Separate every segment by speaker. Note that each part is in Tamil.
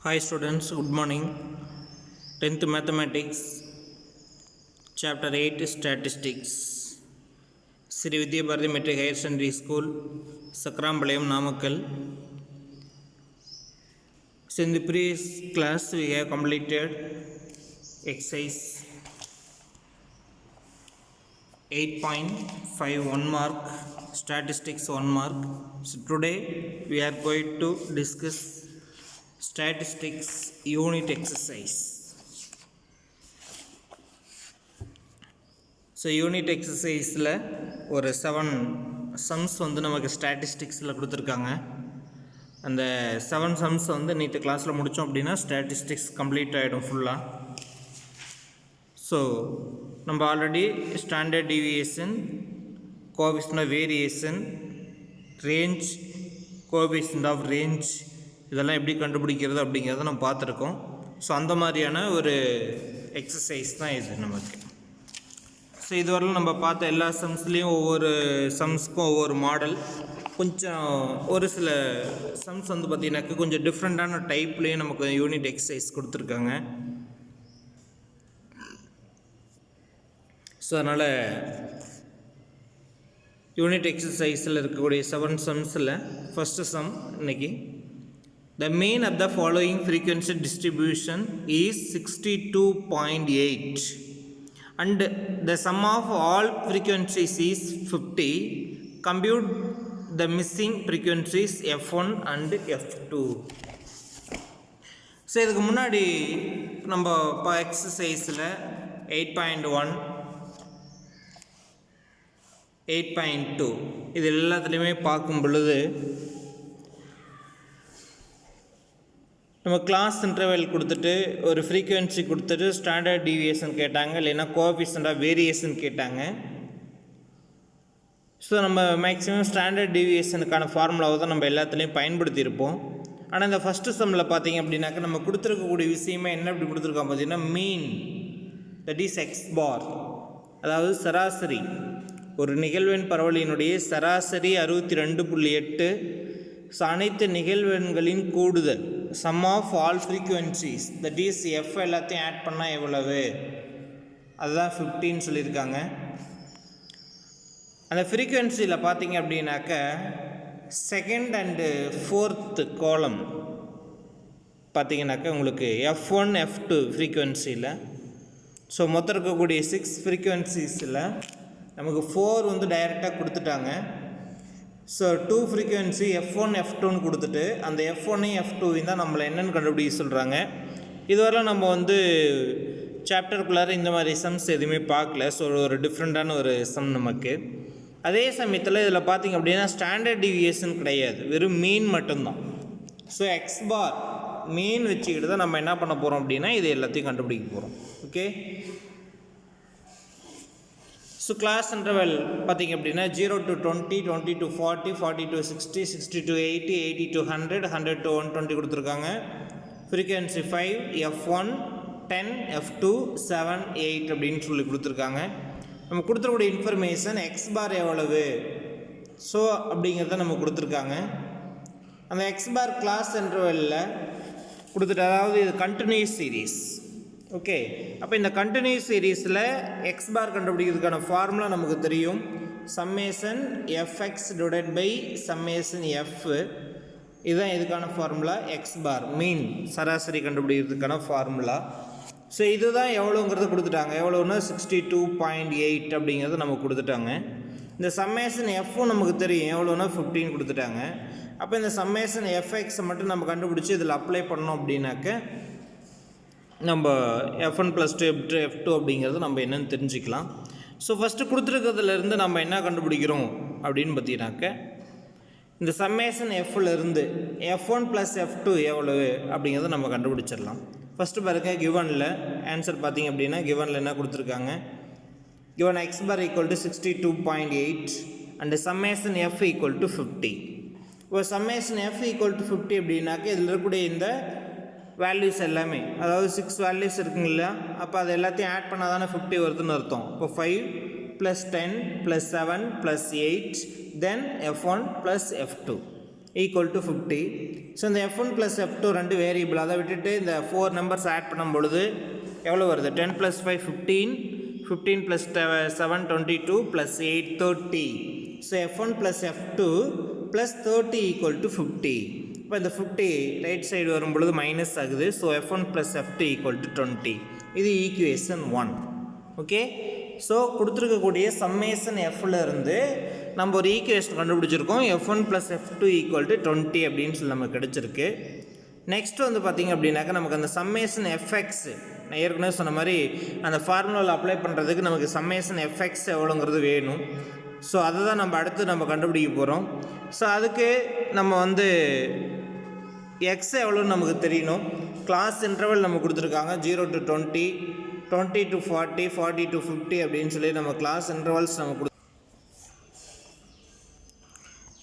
Speaker 1: Hi students, good morning. 10th Mathematics, Chapter 8 Statistics, Sri Vidya Bharati Metric Higher Secondary School, Sakrambalayam, Namakkal. So in the previous class we have completed exercise 8.5 1 mark, statistics 1 mark. So today we are going to discuss statistics unit exercise. So unit எக்ஸசைஸில் ஒரு 7 சம்ஸ் வந்து நமக்கு ஸ்டாட்டிஸ்டிக்ஸில் கொடுத்துருக்காங்க. அந்த 7 சம்ஸ் வந்து நேற்று கிளாஸில் முடித்தோம் அப்படின்னா ஸ்டாட்டிஸ்டிக்ஸ் கம்ப்ளீட் ஆகிடும் ஃபுல்லாக. ஸோ நம்ம already standard deviation, coefficient of variation, range, coefficient of range இதெல்லாம் எப்படி கண்டுபிடிக்கிறது அப்படிங்கிறத நம்ம பார்த்துருக்கோம். ஸோ அந்த மாதிரியான ஒரு எக்ஸசைஸ் தான் இது நமக்கு. ஸோ இதுவரையிலும் நம்ம பார்த்த எல்லா சம்ஸ்லேயும் ஒவ்வொரு சம்ஸ்க்கும் ஒவ்வொரு மாடல், கொஞ்சம் ஒரு சில சம்ஸ் வந்து பார்த்திங்கனாக்கா கொஞ்சம் டிஃப்ரெண்ட்டான டைப்லேயும் நமக்கு யூனிட் எக்ஸசைஸ் கொடுத்துருக்காங்க. ஸோ அதனால் யூனிட் எக்ஸசைஸில் இருக்கக்கூடிய 7 சம்ஸில் ஃபஸ்ட்டு சம் இன்னைக்கு, the mean of the following frequency distribution is 62.8 and the sum of all frequencies is 50. Compute the missing frequencies f1 and f2. So இதுக்கு முன்னாடி நம்ம இப்போ எக்ஸசைஸில் 8.1, 8.2 இது எல்லாத்துலேயுமே பார்க்கும் பொழுது நம்ம கிளாஸ் இன்டர்வெல் கொடுத்துட்டு ஒரு ஃப்ரீக்குவென்சி கொடுத்துட்டு ஸ்டாண்டர்ட் டீவியேஷன் கேட்டாங்க, இல்லைன்னா கோஎஃபிஷியன்ட் ஆஃப் வேரியேஷன் கேட்டாங்க. ஸோ நம்ம மேக்ஸிமம் ஸ்டாண்டர்ட் டீவியேஷனுக்கான ஃபார்முலாவை தான் நம்ம எல்லாத்துலேயும் பயன்படுத்தியிருப்போம். ஆனால் இந்த ஃபஸ்ட்டு சம்மில் பார்த்திங்க அப்படின்னாக்கா நம்ம கொடுத்துருக்கக்கூடிய விஷயமே என்ன இப்படி கொடுத்துருக்கோம் பார்த்திங்கன்னா மீன், தட் இஸ் எக்ஸ் பார், அதாவது சராசரி. ஒரு நிகழ்வெண் பரவலினுடைய சராசரி 62.8. ஸோ அனைத்து நிகழ்வெண்களின் கூடுதல், sum of all frequencies, that is f எல்லாத்தையும் ஆட் பண்ணால் எவ்வளவு, அதுதான் 15 சொல்லியிருக்காங்க. அந்த ஃப்ரீக்குவென்சியில் பார்த்தீங்க அப்படின்னாக்க செகண்ட் அண்டு ஃபோர்த்து காலம் பார்த்தீங்கன்னாக்கா உங்களுக்கு F1 F2 ஃப்ரீக்குவென்சியில். ஸோ மொத்தம் இருக்கக்கூடிய 6 ஃப்ரீக்குவென்சிஸில் நமக்கு 4 வந்து டைரெக்டாக கொடுத்துட்டாங்க. ஸோ 2 ஃப்ரீக்குவென்சி F1 F2ன்னு கொடுத்துட்டு அந்த F1ஐயும் F2வையும் தான் நம்மளை என்னென்னு கண்டுபிடிக்க சொல்கிறாங்க. இதுவரை நம்ம வந்து சாப்டருக்குள்ளார இந்த மாதிரி சம்ஸ் எதுவுமே பார்க்கல. ஸோ ஒரு டிஃப்ரெண்ட்டான ஒரு சம் நமக்கு. அதே சமயத்தில் இதில் பார்த்திங்க அப்படின்னா ஸ்டாண்டர்ட் டீவியேஷன் கிடையாது, வெறும் மீன் மட்டும்தான். ஸோ எக்ஸ் பார் மீன் வச்சுக்கிட்டு தான் நம்ம என்ன பண்ண போகிறோம் அப்படின்னா இது எல்லாத்தையும் கண்டுபிடிக்க போகிறோம். ஓகே, ஸோ கிளாஸ் இன்டர்வெல் பார்த்திங்க அப்படின்னா 0 to 20, 20 to 40, 40 to 60, 60 to 80, 80 to 100, 100 to 120 கொடுத்துருக்காங்க. ஃப்ரீக்குவென்சி 5, F1, 10, F2, 7, 8 அப்படின்னு சொல்லி கொடுத்துருக்காங்க. நம்ம கொடுத்துருக்கூடிய இன்ஃபர்மேஷன் எக்ஸ் பார் எவ்வளவு ஸோ அப்படிங்கிறத நம்ம கொடுத்துருக்காங்க. அந்த எக்ஸ் பார் கிளாஸ் இன்டர்வெல்லில் கொடுத்துட்டு, அதாவது இது கண்டினியூஸ் சீரீஸ். ஓகே, அப்போ இந்த கண்டினியூஸ் சீரீஸில் எக்ஸ் பார் கண்டுபிடிக்கிறதுக்கான ஃபார்முலா நமக்கு தெரியும். Summation F X divided by summation F, இதுதான் இதுக்கான ஃபார்முலா. எக்ஸ் பார் மீன் சராசரி கண்டுபிடிக்கிறதுக்கான ஃபார்முலா. ஸோ இதுதான் எவ்வளோங்கிறத கொடுத்துட்டாங்க. எவ்வளோன்னா 62.8 அப்படிங்கிறத நமக்கு கொடுத்துட்டாங்க. இந்த சம்மேஷன் எஃப்பும் நமக்கு தெரியும் எவ்வளோன்னா 15 கொடுத்துட்டாங்க. அப்போ இந்த சம்மேஷன் எஃப்எக்ஸை மட்டும் நம்ம கண்டுபிடிச்சி இதில் அப்ளை பண்ணோம் அப்படின்னாக்க நம்ம F1 + 2 F2 அப்படிங்கிறது நம்ம என்னென்னு தெரிஞ்சுக்கலாம். ஸோ ஃபஸ்ட்டு கொடுத்துருக்கிறதுலேருந்து நம்ம என்ன கண்டுபிடிக்கிறோம் அப்படின்னு பார்த்தீங்கன்னாக்க இந்த சம்மேஷன் எஃப்லேருந்து F1 + F2 எவ்வளவு அப்படிங்கிறத நம்ம கண்டுபிடிச்சிடலாம். ஃபஸ்ட்டு பாருங்கள், கிவனில் ஆன்சர் பார்த்திங்க அப்படின்னா கிவனில் என்ன கொடுத்துருக்காங்க, given X bar equal to 62.8 and summation F equal to 50. இப்போ சம்மேஷன் எஃப் ஈக்குவல் டு 50 அப்படின்னாக்க இதில் இருக்கக்கூடிய இந்த வேல்யூஸ் எல்லாமே, அதாவது 6 வேல்யூஸ் இருக்குங்களா, அப்போ அது எல்லாத்தையும் ஆட் பண்ணால் தானே 50 வருதுன்னு அர்த்தம். இப்போ 5 + 10 + 7 + 8 தென் F1 + F2. equal to 50. So இந்த f1 ப்ளஸ் f2 ரெண்டு வேரியபிள், அதை விட்டுட்டு இந்த 4 நம்பர்ஸ் ஆட் பண்ணும் பொழுது எவ்வளோ வருது? 10 + 5 15, 15 + 7 22 + 8 30. So f1 + f2 + 30 equal to 50. இப்போ இந்த 50 ரைட் சைடு வரும் பொழுது மைனஸ் ஆகுது. So f1 + f2 equal to 20. இது ஈக்குவேஷன் 1. ஓகே, ஸோ கொடுத்துருக்கக்கூடிய சம்மேஷன் எஃப்ல இருந்து நம்ம ஒரு ஈக்குவேஷன் கண்டுபிடிச்சிருக்கோம். f1 + f2 equal to 20 அப்படின்னு சொல்லி நமக்கு கிடச்சிருக்கு. நெக்ஸ்ட் வந்து பார்த்திங்க அப்படின்னாக்கா நமக்கு அந்த சம்மேஷன் எஃப்எக்ஸ், நான் ஏற்கனவே சொன்ன மாதிரி அந்த ஃபார்முலாவில் அப்ளை பண்ணுறதுக்கு நமக்கு சம்மேஷன் எஃப்எக்ஸ் எவ்வளோங்கிறது வேணும். ஸோ அதை தான் நம்ம அடுத்து நம்ம கண்டுபிடிக்க போகிறோம். ஸோ அதுக்கு நம்ம வந்து எக்ஸ் எவ்வளோன்னு நமக்கு தெரியணும். கிளாஸ் இன்டர்வல் நம்ம கொடுத்துருக்காங்க 0 to 20, 20 to 40, 40 to 50 அப்படின்னு சொல்லி நம்ம கிளாஸ் இன்டர்வல்ஸ் நம்ம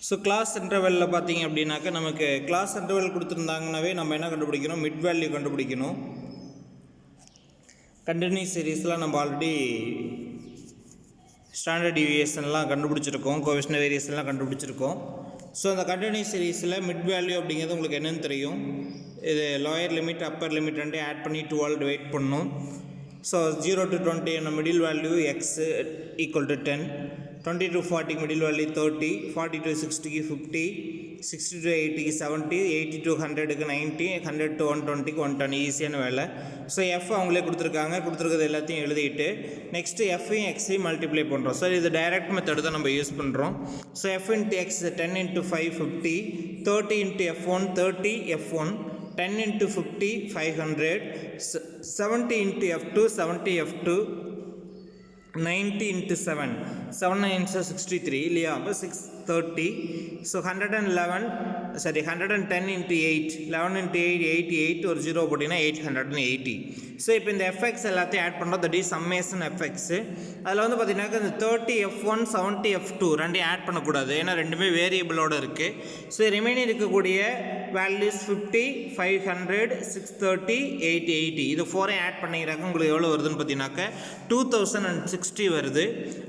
Speaker 1: ஸோ கிளாஸ் இன்டர்வலில் பார்த்தீங்க அப்படின்னாக்கா நமக்கு கிளாஸ் இன்டர்வல் கொடுத்துருந்தாங்கன்னாவே நம்ம என்ன கண்டுபிடிக்கணும்? மிட் வேல்யூ கண்டுபிடிக்கணும். கண்டினியூஸ் சீரீஸ்லாம் நம்ம ஆல்ரெடி ஸ்டாண்டர்ட் டிவியேஷன்லாம் கண்டுபிடிச்சிருக்கோம், கோஎஃபிஷியன்ட் வேரியேஷன்லாம் கண்டுபிடிச்சிருக்கோம். ஸோ அந்த கண்டினியூஸ் சீரீஸில் மிட் வேல்யூ அப்படிங்கிறது உங்களுக்கு என்னென்னு தெரியும். இது லோயர் லிமிட் அப்பர் லிமிட் ரெண்டே ஆட் பண்ணி 12 டிவைட் பண்ணணும். So 0 to 20 middle value X equal to 10, 20 to 40 middle value 30, 40 to 60 50, 60 to 80 70, 80 to 100 90, 100 to 120 110. ஈஸியான வேலை. ஸோ எஃப் அவங்களே கொடுத்துருக்கிறது எல்லாத்தையும் எழுதிட்டு நெக்ஸ்ட்டு எஃப்ஐயும் எக்ஸையும் மல்டிப்ளை பண்ணுறோம். ஸோ இது டைரக்ட் மெத்தடு தான் நம்ம யூஸ் பண்ணுறோம். So F into X 10 × 5 50, 30 × f1 30 f1, 10 × 50 500, 70 × f2 70 f2, 90 × 7 7 9 63 இல்லையா? அப்போ 630. ஸோ 110 × 8 11 × 8 88, ஒரு 0 போட்டிங்கன்னா 880. ஸோ இப்போ இந்த எஃப்எக்ஸ் எல்லாத்தையும் ஆட் பண்ணுறோம். That is summation f x. அதில் வந்து பார்த்தீங்கன்னா இந்த 30 f1 70 f2 ரெண்டையும் ஆட் பண்ணக்கூடாது, ஏன்னா ரெண்டுமே வேரியபிளோடு இருக்குது. ஸோ ரிமைனிங் இருக்கக்கூடிய வேல்யூஸ் 50 500 630 880 இது 4ஐயும் ஆட் பண்ணிக்கிறாங்க. உங்களுக்கு எவ்வளோ வருதுன்னு பார்த்தீங்கன்னாக்க 2060 வருது.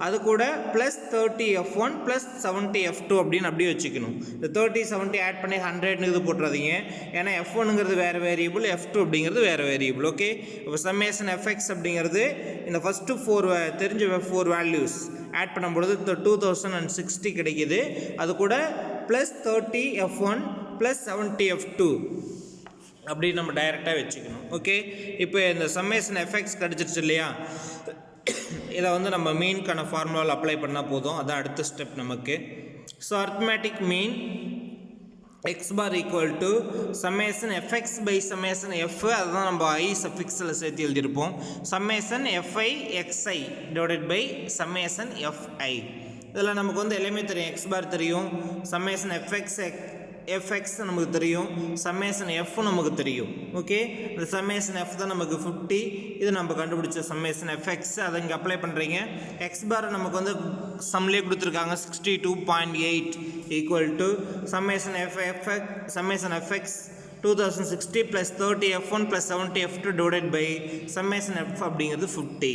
Speaker 1: அது கூட ப்ளஸ் 30 f1 ப்ளஸ் 70 f2 அப்படின்னு அப்படியே வச்சுக்கணும். இந்த 30 70 ஆட் பண்ணி 100ன்னு இது போட்டுறாதீங்க, ஏன்னா f1ங்கிறது வேறு வேரியபிள், f2 அப்படிங்கிறது வேறு வேரியபிள். ஓகே, இப்போ சம்மேஷன் எஃப்எக்ஸ் அப்படிங்கிறது இந்த ஃபஸ்ட்டு 4 தெரிஞ்ச 4 வேல்யூஸ் ஆட் பண்ணும்பொழுது 2060 கிடைக்கிது. அது கூட ப்ளஸ் 30 f1 ப்ளஸ் 70 f2 அப்படி நம்ம டைரெக்டாக வச்சுக்கணும். ஓகே, இப்போ இந்த சம்மேஷன் எஃப்எக்ஸ் கிடச்சிருச்சு இல்லையா? இதை வந்து நம்ம மீன்கான ஃபார்முலாவில் அப்ளை பண்ணால் போதும். அதான் அடுத்த ஸ்டெப் நமக்கு. So arithmetic mean x bar equal to summation fx by summation f, அதுதான் நம்ம I சஃபிக்ஸில் சேர்த்து எழுதியிருப்போம். summation fi xi divided by summation fi. இதில் நமக்கு வந்து எல்லாமே தெரியும். x bar தெரியும், summation fx நமக்கு தெரியும், சம்மேஷன் f நமக்கு தெரியும். ஓகே, இந்த சம்மேஷன் f தான் நமக்கு 50. இது நம்ம கண்டுபிடிச்ச சம்மேஷன் fx. அதை இங்கே அப்ளை பண்ணுறீங்க. x பார் நமக்கு வந்து சம்லேயே கொடுத்துருக்காங்க 62.8 equal to summation fx 2060 plus 30 f1 plus 70 f2 divided by summation f அப்படிங்கிறது 50.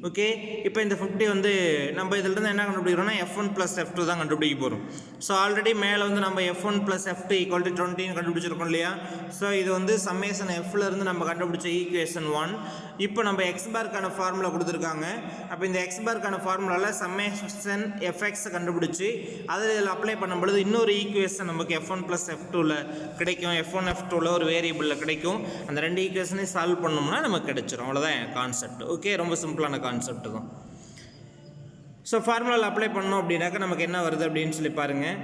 Speaker 1: ஓகே, இப்போ இந்த 50 வந்து நம்ம இதிலிருந்து என்ன கண்டுபிடிக்கிறோம்னா f1 ப்ளஸ் f2 தான் கண்டுபிடிக்க போகிறோம். ஸோ ஆல்ரெடி மேலே வந்து நம்ம f1 plus f2 equal to 20 கண்டுபிடிச்சிருக்கோம் இல்லையா? ஸோ இது வந்து சம்மேஷன் எஃப்ல இருந்து நம்ம கண்டுபிடிச்ச ஈக்குவேஷன் 1. இப்போ நம்ம எக்ஸ் பார்க்கான ஃபார்முலா கொடுத்துருக்காங்க. அப்போ இந்த எக்ஸ் பார்க்கான ஃபார்முலாவில் சம்மேஷன் எஃப்எக்ஸ் கண்டுபிடிச்சி அதில் இதில் அப்ளை பண்ணும்பொழுது இன்னொரு ஈக்குவேஷன் நமக்கு f1 ப்ளஸ் f2ல் கிடைக்கும். f1 f2ல் ஒரு வேரியபிளில் கிடைக்கும். அந்த ரெண்டு ஈக்குவேஷனையும் சால்வ் பண்ணோம்னா நமக்கு கிடைச்சிரும். அவ்வளோதான் கான்செப்ட். ஓகே, ரொம்ப சிம்பிளான கான்செப்ட் தான். ஸோ ஃபார்முலாவில் அப்ளை பண்ணோம் அப்படின்னாக்கா நமக்கு என்ன வருது அப்படின்னு சொல்லி பாருங்கள்.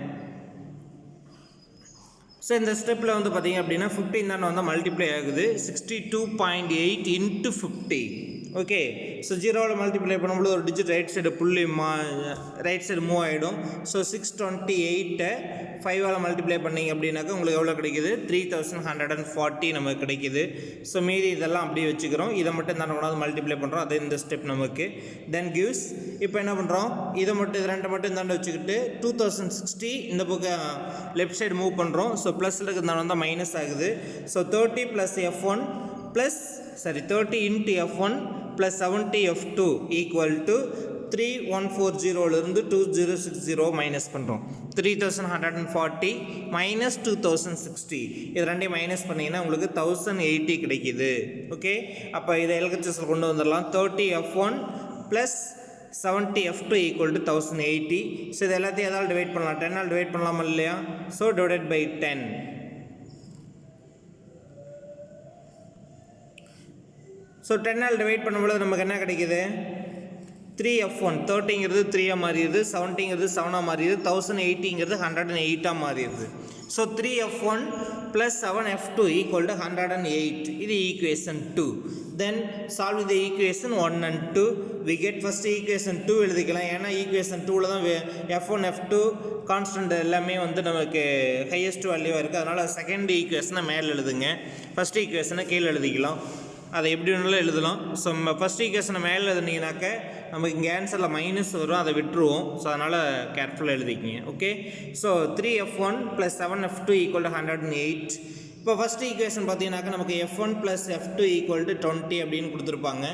Speaker 1: ஸோ இந்த ஸ்டெப்பில் வந்து பார்த்திங்க அப்படின்னா 15 தான் வந்து மல்டிப்ளை ஆகுது. 62.8 × 50. ஓகே, ஸோ 0வில் மல்டிப்ளை பண்ணும்போது ஒரு டிஜிட் ரைட் சைடு புள்ளி ரைட் சைடு மூவ் ஆகிடும். ஸோ 628 5ஆல் மல்டிப்ளை பண்ணிங்க அப்படின்னாக்கா உங்களுக்கு எவ்வளோ கிடைக்கிது? 3140 நமக்கு கிடைக்கிது. ஸோ மீதி இதெல்லாம் அப்படியே வச்சுக்கிறோம். இதை மட்டும் என்ன பண்ணாலும் மல்டிப்ளை பண்ணுறோம். அது இந்த ஸ்டெப் நமக்கு தென் கிவ்ஸ். இப்போ என்ன பண்ணுறோம்? இதை மட்டும் இது ரெண்டு மட்டும் இந்தாண்ட வச்சுக்கிட்டு 2060 இந்த பக்கம் லெஃப்ட் சைடு மூவ் பண்ணுறோம். ஸோ ப்ளஸில் இருக்கிறது வந்தால் மைனஸ் ஆகுது. So 30 plus f1 plus 30 × f1 plus 70 f2 equal to 3140லிருந்து 2060 மைனஸ் பண்ணுறோம். 3140 minus 2060 இது ரெண்டையும் மைனஸ் பண்ணிங்கன்னா உங்களுக்கு 1080 கிடைக்குது. ஓகே, அப்போ இதை எல்ஹெச்எஸ்ல கொண்டு வந்துடலாம். 30f1 plus 70f2 equal to 1080. So இது எல்லாத்தையும் எதாவது டிவைட் பண்ணலாம், 10 டிவைட் பண்ணலாமா இல்லையா? So divided by 10. So 10 divide பண்ணும்போது நமக்கு என்ன கிடைக்குது? 3f1 30ங்கிறது 3ஆக மாறிடுது, 70ங்கிறது 7ஆக மாறிடுது, 1080ங்கிறது 108ஆக மாறிடுது. So 3f1 plus 7f2 equal to 108. இது equation 2. Then solve the equation 1 and 2. We get first equation 2 எழுதிக்கலாம். ஏன்னா ஈக்குவேஷன் 2ல் தான் f1 f2 கான்ஸ்டன்ட் எல்லாமே வந்து நமக்கு ஹையஸ்ட் வேல்யூவாக இருக்குது. அதனால் செகண்ட் ஈக்குவேஷனை மேலே எழுதுங்க, ஃபஸ்ட் ஈக்குவேஷனை கீழே எழுதிக்கலாம். அதை எப்படி வேணாலும் எழுதலாம். ஸோ ஃபஸ்ட் ஈக்குவேஷனை மேலே எழுதுனீங்கனாக்க நமக்கு இங்கே ஆன்சரில் மைனஸ் வரும், அதை விட்டுருவோம். ஸோ அதனால் கேர்ஃபுல்லாக எழுதிக்கிங்க. Okay, so 3f1 plus 7f2 equal to 108. இப்போ ஃபஸ்ட் ஈக்குவேஷன் பார்த்தீங்கன்னாக்கா நமக்கு f1 plus f2 equal to 20 அப்படின்னு கொடுத்துருப்பாங்க.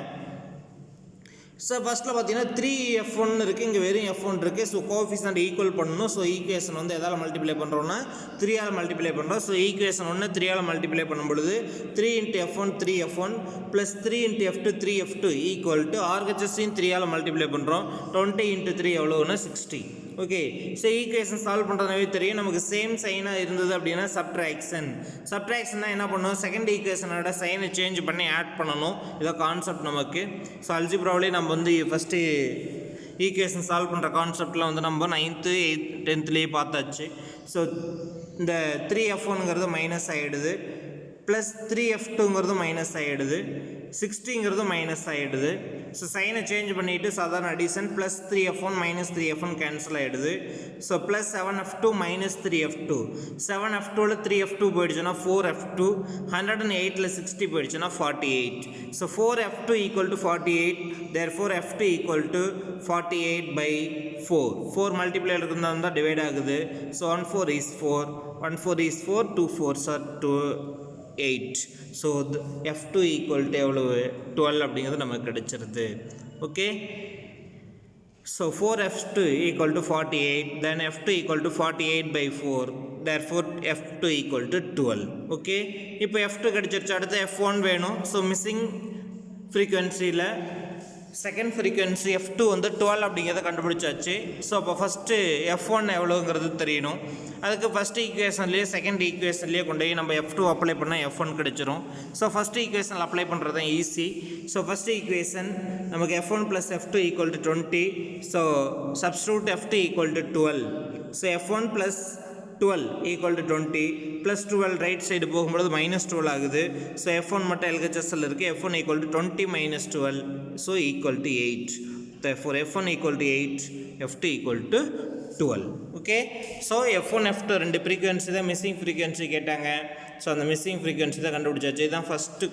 Speaker 1: ஸோ ஃபஸ்ட்டில் பார்த்தீங்கன்னா 3f1 இருக்குது, இங்கே வெறும் f1 இருக்குது. ஸோ கோஎஃபிஷியன்ட் ஈக்குவல் பண்ணணும். ஸோ ஈக்குவேஷன் வந்து எதால் மல்டிப்ளை பண்ணுறோன்னா 3ஆல் மல்டிப்ளை பண்ணுறோம். ஸோ ஈக்குவேஷன் 1 3ஆல் மல்டிப்ளை பண்ணும்பொழுது 3 × f1 3f1 plus 3 × f2 3f2 equal to ஆர்ஹெச்எஸ்ஸையும் 3ஆல் மல்டிப்ளை பண்ணுறோம். 20 × 3 எவ்வளோன்னா 60. ஓகே, ஸோ ஈக்குவேஷன் சால்வ் பண்ணுறதுனாவே தெரியும். நமக்கு சேம் சைனாக இருந்தது அப்படின்னா சப்ட்ராக்ஷன்னா என்ன பண்ணணும்? செகண்ட் ஈக்குவேஷனோட சைனை சேஞ்ச் பண்ணி ஆட் பண்ணணும். இதை கான்செப்ட் நமக்கு. ஸோ அல்ஜிப்ராவிலே நம்ம வந்து ஃபஸ்ட்டு ஈக்குவேஷன் சால்வ் பண்ணுற கான்செப்டில் வந்து நம்ம 9th 8th 10thலேயே பார்த்தாச்சு. ஸோ இந்த 3f1ங்கிறது மைனஸ் ஆகிடுது, ப்ளஸ் 3f2ங்கிறது மைனஸ் ஆகிடுது, 60ங்கிறது மைனஸ் ஆகிடுது. ஸோ சைனை சேஞ்ச் பண்ணிவிட்டு சாதாரண addition plus 3f1 minus 3f1 cancel ஆகிடுது. So plus 7f2 minus 3f2. 7f2ல் 3f2 போயிடுச்சுன்னா 4f2. 108ல் 60 போயிடுச்சுன்னா 48. So 4f2 equal to 48. Therefore f2 equal to 48/4. 4 multiplier இருந்தால் தான் டிவைட் ஆகுது. So 1 4 is 4, 1 4 is 4, 2 4s are 8. So f2 equal to எவ்வளவு? 12 அப்படிங்கிறது நமக்கு கிடைச்சிருது. Okay, so 4f2 equal to 48, then f2 equal to 48/4. therefore f2 equal to 12. Okay, இப்போ f2 கிடைச்சிருச்சு. அடுத்து f1 வேணும். ஸோ மிஸ்ஸிங் ஃப்ரீக்வன்சியில் செகண்ட் ஃப்ரீக்வன்சி f2 வந்து 12 அப்படிங்கிறத கண்டுபிடிச்சாச்சு. ஸோ அப்போ ஃபஸ்ட்டு f1 எவ்வளோங்கிறது தெரியணும். அதுக்கு ஃபஸ்ட்டு ஈக்குவேஷன்லேயே செகண்ட் ஈக்குவேஷன்லேயே கொண்டு போய் நம்ம f2 அப்ளை பண்ணால் f1 கிடைச்சிரும். ஸோ ஃபஸ்ட்டு ஈக்குவேஷனில் அப்ளை பண்ணுறது தான் ஈஸி. ஸோ ஃபஸ்ட்டு ஈக்குவேஷன் நமக்கு f1 plus f2 equal to 20. So substitute f2 equal to 12. So f1 plus 12 equal to 20 plus 12 right side போகும்போது மைனஸ் 12 ஆகுது. ஸோ f1 மட்டும் எல்ஹெச்எஸ்எல் இருக்குது. f1 equal to 20 minus 12. So equal to 8. therefore f1 equal to 8, f2 equal to 12. Okay, so f1 f2 ரெண்டு ஃப்ரீக்வன்சி தான் மிஸ்ஸிங் ஃப்ரீக்வன்சி கேட்டாங்க. ஸோ அந்த மிஸ்ஸிங் ஃப்ரீக்வன்சி தான் கண்டுபிடிச்சாச்சு. இதுதான் ஃபஸ்ட்டு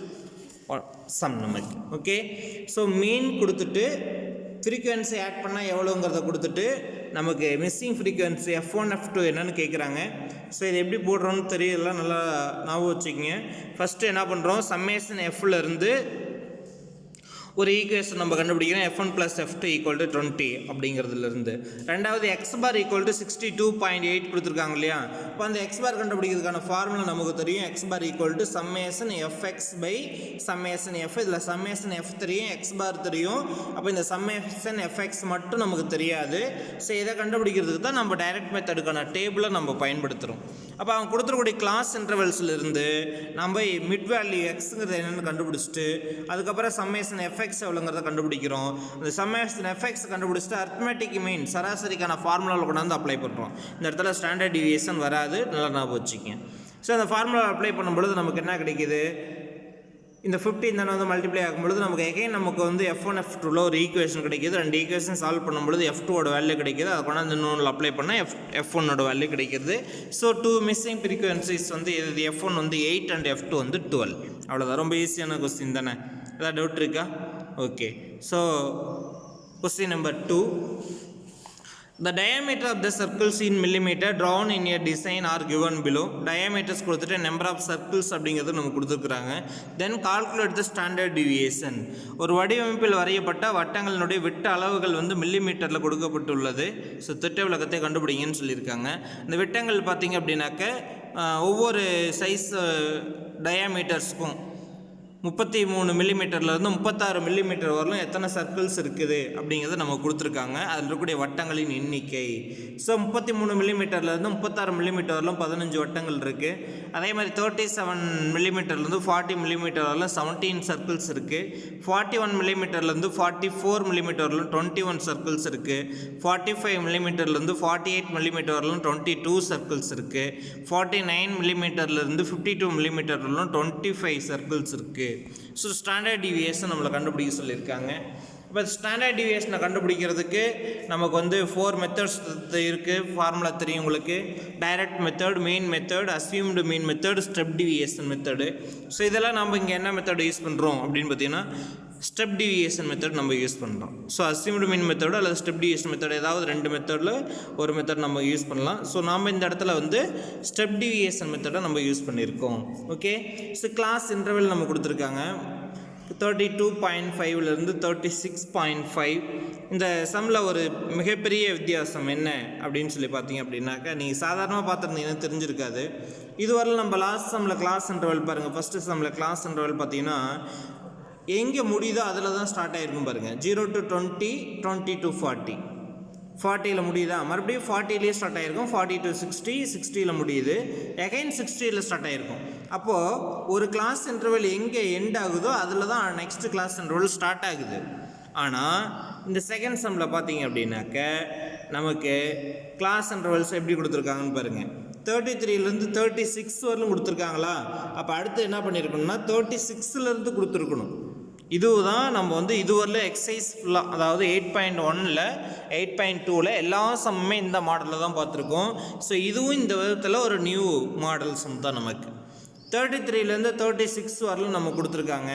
Speaker 1: சம் நமக்கு. ஓகே, ஸோ மீன் கொடுத்துட்டு ஃப்ரீக்வன்சி ஆட் பண்ணால் எவ்வளோங்கிறத கொடுத்துட்டு நமக்கு மிஸ்ஸிங் ஃப்ரீக்வன்சி f1 f2 என்னென்னு கேட்குறாங்க. ஸோ இது எப்படி போடுறோன்னு தெரியல, நல்லா ஞாபகம் வச்சுக்கோங்க. ஃபஸ்ட்டு என்ன பண்ணுறோம்? சம்மேஷன் எஃப்ல இருந்து ஒரு ஈக்குவேஷன் நம்ம கண்டுபிடிக்கிறோம். f1 plus f2 equal to 20 அப்படிங்கிறதுலேருந்து. ரெண்டாவது x பார் ஈக்குவல் டு 62.8 கொடுத்துருக்காங்க இல்லையா? இப்போ அந்த x பார் கண்டுபிடிக்கிறதுக்கான ஃபார்முலா நமக்கு தெரியும். x bar equal to summation fx by summation f. இதில் சம்மேஷன் f தெரியும், x பார் தெரியும். அப்போ இந்த சம்மேஷன் fx மட்டும் நமக்கு தெரியாது. ஸோ இதை கண்டுபிடிக்கிறதுக்கு தான் நம்ம டைரக்ட் மெத்தடுக்கான டேபிளை நம்ம பயன்படுத்துகிறோம். அப்போ அவங்க கொடுத்துருக்கூடிய கிளாஸ் இன்டர்வல்ஸ்லேருந்து நம்ம மிட் வேல்யூ எக்ஸுங்கிறது என்னென்னு கண்டுபிடிச்சிட்டு அதுக்கப்புறம் சம்மேஷன் fx எவ்வளோங்கிறத கண்டுபிடிக்கிறோம். அந்த சம்மேஷன் fx கண்டுபிடிச்சிட்டு அரித்மெட்டிக் மீன் சராசரிக்கான ஃபார்முலாவில் கொண்டாந்து அப்ளை பண்ணுறோம். இந்த இடத்துல ஸ்டாண்டர்ட் டிவியேஷன் வராது, நல்லா ஞாபகம் வச்சுக்கோங்க. ஸோ அந்த ஃபார்முலா அப்ளை பண்ணும்பொழுது நமக்கு என்ன கிடைக்கிது? இந்த 15 தானே வந்து மல்டிப்ளை ஆகும்பொழுது நமக்கு எகைன் நமக்கு வந்து f1 f2ல ஒரு ஈக்குவேஷன் கிடைக்கிது. ரெண்டு ஈக்குவேஷன் சால்வ் பண்ணும்பொழுது f2ஓட வேல்யூ கிடைக்கிது. அதை கொண்டாந்து இன்னொன்று அப்ளை பண்ணால் f1ஓட வேல்யூ கிடைக்கிது. ஸோ டூ மிஸ்ஸிங் ஃப்ரீக்வன்சிஸ் வந்து இது f1 வந்து 8 அண்ட் f2 வந்து 12. அவ்வளோதான், ரொம்ப ஈஸியான கொஸ்டின் தானே. ஏதாவது டவுட் இருக்கா? Okay, so question number 2. The diameter of the circles in millimeter drawn in a design are given below. Diameters கொடுத்துட்டு number of circles அப்படிங்கிறது நமக்கு கொடுத்துருக்குறாங்க. Then calculate the standard deviation. ஒரு வடிவமைப்பில் வரையப்பட்ட வட்டங்களினுடைய விட்ட அளவுகள் வந்து மில்லிமீட்டரில் கொடுக்கப்பட்டுள்ளது. ஸோ திட்ட விலக்கத்தை கண்டுபிடிங்கன்னு சொல்லியிருக்காங்க. இந்த விட்டங்கள் பார்த்தீங்க அப்படின்னாக்க ஒவ்வொரு சைஸ் டயாமீட்டர்ஸ்க்கும் 33 மில்லிமீட்டர்லேருந்து 36 மில்லிமீட்டர் வரலும் எத்தனை சர்க்கிள்ஸ் இருக்குது அப்படிங்கிறத நம்ம கொடுத்துருக்காங்க. அதில் இருக்கக்கூடிய வட்டங்களின் எண்ணிக்கை. ஸோ 33 மில்லிமீட்டர்லேருந்து 36 மில்லிமீட்டர் வரலும் 15 வட்டங்கள் இருக்குது. அதே மாதிரி 37 மில்லிமீட்டர்லேருந்து 40 மில்லிமீட்டர் வரலும் 17 சர்க்கிள்ஸ் இருக்குது. 41 மில்லிமீட்டர்லேருந்து 44 மில்லிமீட்டர் வரலும் 21 சர்க்கிள்ஸ் இருக்குது. 45 மில்லிமீட்டர்லேருந்து 48 மில்லிமீட்டர் வரலும் 22 சர்க்கிள்ஸ் இருக்குது. 49 மில்லிமீட்டர்லேருந்து 52 மில்லிமீட்டர் வரலும் 25 சர்க்கிள்ஸ் இருக்குது. ஸோ ஸ்டாண்டர்ட் டிவியேஷன் நம்மளை கண்டுபிடிக்க சொல்லியிருக்காங்க. இப்போ ஸ்டாண்டர்ட் டிவியேஷனை கண்டுபிடிக்கிறதுக்கு நமக்கு வந்து 4 மெத்தட்ஸ் இருக்குது. ஃபார்முலா தெரியும் உங்களுக்கு. Direct method, mean method, assumed mean method, step deviation method. So இதெல்லாம் நம்ம இங்கே என்ன மெத்தட் யூஸ் பண்ணுறோம் அப்படின்னு பார்த்தீங்கன்னா ஸ்டெப் டிவியேஷன் மெத்தட் நம்ம யூஸ் பண்ணுறோம். ஸோ அஸ்யூம்டு மீன் மெத்தடு அல்லது ஸ்டெப் டிவியேஷன் மெத்தட் ஏதாவது 2 மெத்தடில் ஒரு மெத்தட் நம்ம யூஸ் பண்ணலாம். ஸோ நாம் இந்த இடத்துல வந்து ஸ்டெப் டிவியேஷன் மெத்தடை நம்ம யூஸ் பண்ணியிருக்கோம். ஓகே. ஸோ கிளாஸ் இன்டர்வல் நம்ம கொடுத்துருக்காங்க 32.5லேருந்து 36.5. இந்த சம்மில் ஒரு மிகப்பெரிய வித்தியாசம் என்ன அப்படின்னு சொல்லி பார்த்தீங்க அப்படின்னாக்கா நீங்கள் சாதாரணமாக பார்த்துருந்தீங்கன்னா தெரிஞ்சிருக்காது. இதுவரையில் நம்ம லாஸ்ட் சம்மில் கிளாஸ் இன்டர்வல் பாருங்கள். ஃபஸ்ட்டு சம்மில் கிளாஸ் இன்டர்வல் பார்த்தீங்கன்னா எங்கே முடியுதோ அதில் தான் ஸ்டார்ட் ஆகிருக்கும் பாருங்கள். 0 to 20, 20 to 40. 40ல் முடியுதா, மறுபடியும் 40லேயே ஸ்டார்ட் ஆகிருக்கும். 40 to 60, 60ல் முடியுது. எகைன் 60ல் ஸ்டார்ட் ஆகிருக்கும். அப்போது ஒரு கிளாஸ் இன்டர்வல் எங்கே எண்ட் ஆகுதோ அதில் தான் நெக்ஸ்ட் கிளாஸ் இன்டர்வல் ஸ்டார்ட் ஆகுது. ஆனால் இந்த செகண்ட் சம்மில் பார்த்தீங்க அப்படின்னாக்க நமக்கு கிளாஸ் இன்டர்வல்ஸ் எப்படி கொடுத்துருக்காங்கன்னு பாருங்கள். 33லேருந்து 36 வரலும் கொடுத்துருக்காங்களா. அப்போ அடுத்து என்ன பண்ணியிருக்கணும்னா 36லேருந்து கொடுத்துருக்கணும். இதுதான் நம்ம வந்து இதுவரையில் எக்ஸசைஸ் ஃபுல்லாக, அதாவது 8.1ல் 8.2ல் எல்லா சம்முமே இந்த மாடலில் தான் பார்த்துருக்கோம். ஸோ இதுவும் இந்த விதத்தில் ஒரு நியூ மாடல் சம் தான் நமக்கு. 33லேருந்து 36 வரலும் நம்ம கொடுத்துருக்காங்க.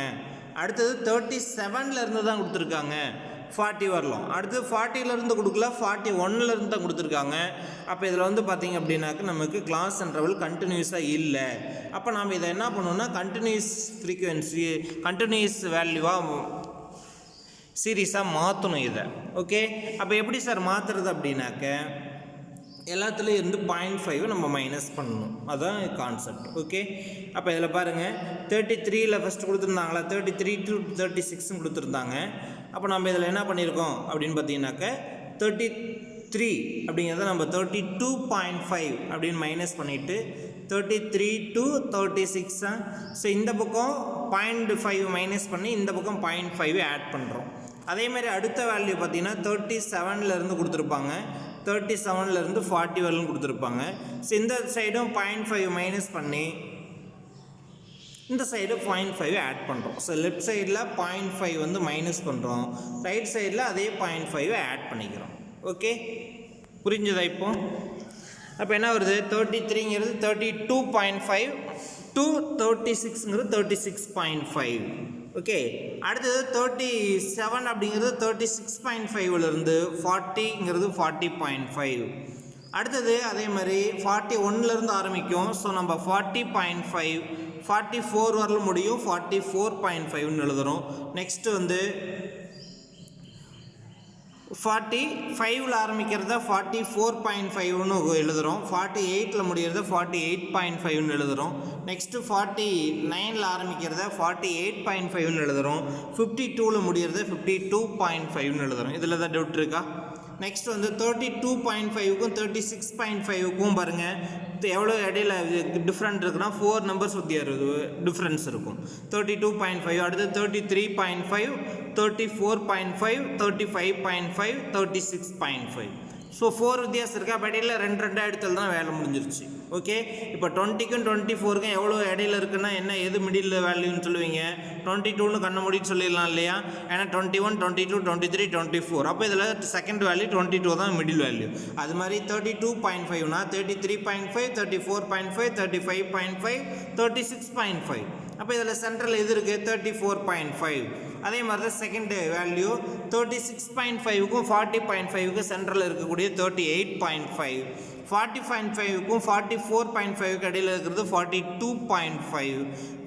Speaker 1: அடுத்தது 37லேருந்து தான் கொடுத்துருக்காங்க 40 வரலாம். அடுத்து 40லேருந்து கொடுக்கல, 41லேருந்து தான் கொடுத்துருக்காங்க. அப்போ இதில் வந்து பார்த்திங்க அப்படின்னாக்க நமக்கு கிளாஸ் இன்டர்வல் கண்டினியூஸாக இல்லை. அப்போ நாம் இதை என்ன பண்ணணும்னா கண்டினியூஸ் ஃப்ரீக்குவென்சி, கண்டினியூஸ் வேல்யூவாக சீரீஸாக மாற்றணும் இதை. ஓகே. அப்போ எப்படி சார் மாற்றுறது அப்படின்னாக்க எல்லாத்துலேயும் இருந்து 0.5 நம்ம மைனஸ் பண்ணணும். அதுதான் கான்செப்ட். ஓகே. அப்போ இதில் பாருங்கள் 33ல் ஃபஸ்ட்டு கொடுத்துருந்தாங்களா, 33 to 36 கொடுத்துருந்தாங்க. அப்போ நம்ம இதில் என்ன பண்ணியிருக்கோம் அப்படின்னு பார்த்தீங்கன்னாக்க 33 அப்படிங்கிறத நம்ம 32.5 அப்படின்னு மைனஸ் பண்ணிவிட்டு 33 to 36. ஸோ இந்த பக்கம் 0.5 மைனஸ் பண்ணி இந்த பக்கம் 0.5 ஆட் பண்ணுறோம். அதேமாதிரி அடுத்த வேல்யூ பார்த்தீங்கன்னா 37லேருந்து கொடுத்துருப்பாங்க. 37லேருந்து 40 வரலும் கொடுத்துருப்பாங்க. ஸோ இந்த சைடும் 0.5 மைனஸ் பண்ணி இந்த சைடு 0.5 ஆட் பண்ணுறோம். ஸோ லெஃப்ட் சைடில் 0.5 வந்து மைனஸ் பண்ணுறோம், ரைட் சைடில் அதே 0.5 ஆட் பண்ணிக்கிறோம். ஓகே, புரிஞ்சுதா? இப்போ அப்போ என்ன வருது, 33ங்கிறது 32.5 to 36ங்கிறது 36.5. ஓகே. அடுத்தது 37 அப்படிங்கிறது 36.5லேருந்து 40ங்கிறது 40.5. அடுத்தது அதே மாதிரி 41லேருந்து ஆரம்பிக்கும். ஸோ நம்ம 40.5 44 வரலும் முடியும், 44.5ன்னு எழுதுகிறோம். நெக்ஸ்ட்டு வந்து 45ல் ஆரம்பிக்கிறத 44.5ன்னு எழுதுகிறோம். 48ல் முடிகிறத 48.5ன்னு எழுதுகிறோம். நெக்ஸ்ட்டு 49ல் ஆரம்பிக்கிறத 48.5ன்னு எழுதுகிறோம். 52ல் முடிகிறத 52.5ன்னு எழுதுகிறோம். இதில் தான் டவுட் இருக்கா? நெக்ஸ்ட் வந்து 32.5க்கும் 36.5க்கும் பாருங்கள் எவ்வளோ இடையில டிஃப்ரெண்ட் இருக்குன்னா 4 நம்பர்ஸ் டிஃப்ரென்ஸ் இருக்கும். 32.5, அடுத்து 33.5, 34.5, 35.5, 36.5. ஸோ 4 வித்தியாசம் இருக்கா? அப்போ இடையில 2 எடுத்தால் தான் வேலை முடிஞ்சிருச்சு. ஓகே, இப்போ 20க்கும் 24க்கும் எவ்வளோ இடையில இருக்குன்னா என்ன, எது மிடில் வேல்யூன்னு சொல்லுவீங்க? 22ன்னு கண்ண மூடிட்டு சொல்லிடலாம் இல்லையா? ஏன்னா 21, 22, 23, 24. அப்போ இதில் செகண்ட் வேல்யூ 22 தான் மிடில் வேல்யூ. அது மாதிரி 32.5னா 33.5, 34.5, 35.5, 36.5. அப்போ இதில் சென்ட்ரல் எது இருக்குது? 34.5. அதே மாதிரி தான் செகண்ட் வேல்யூ 36.5க்கும் 40.5க்கும் சென்ட்ரல் இருக்கக்கூடிய 38.5. 40.5க்கும் 44.5க்கு இடையில் இருக்கிறது 42.5.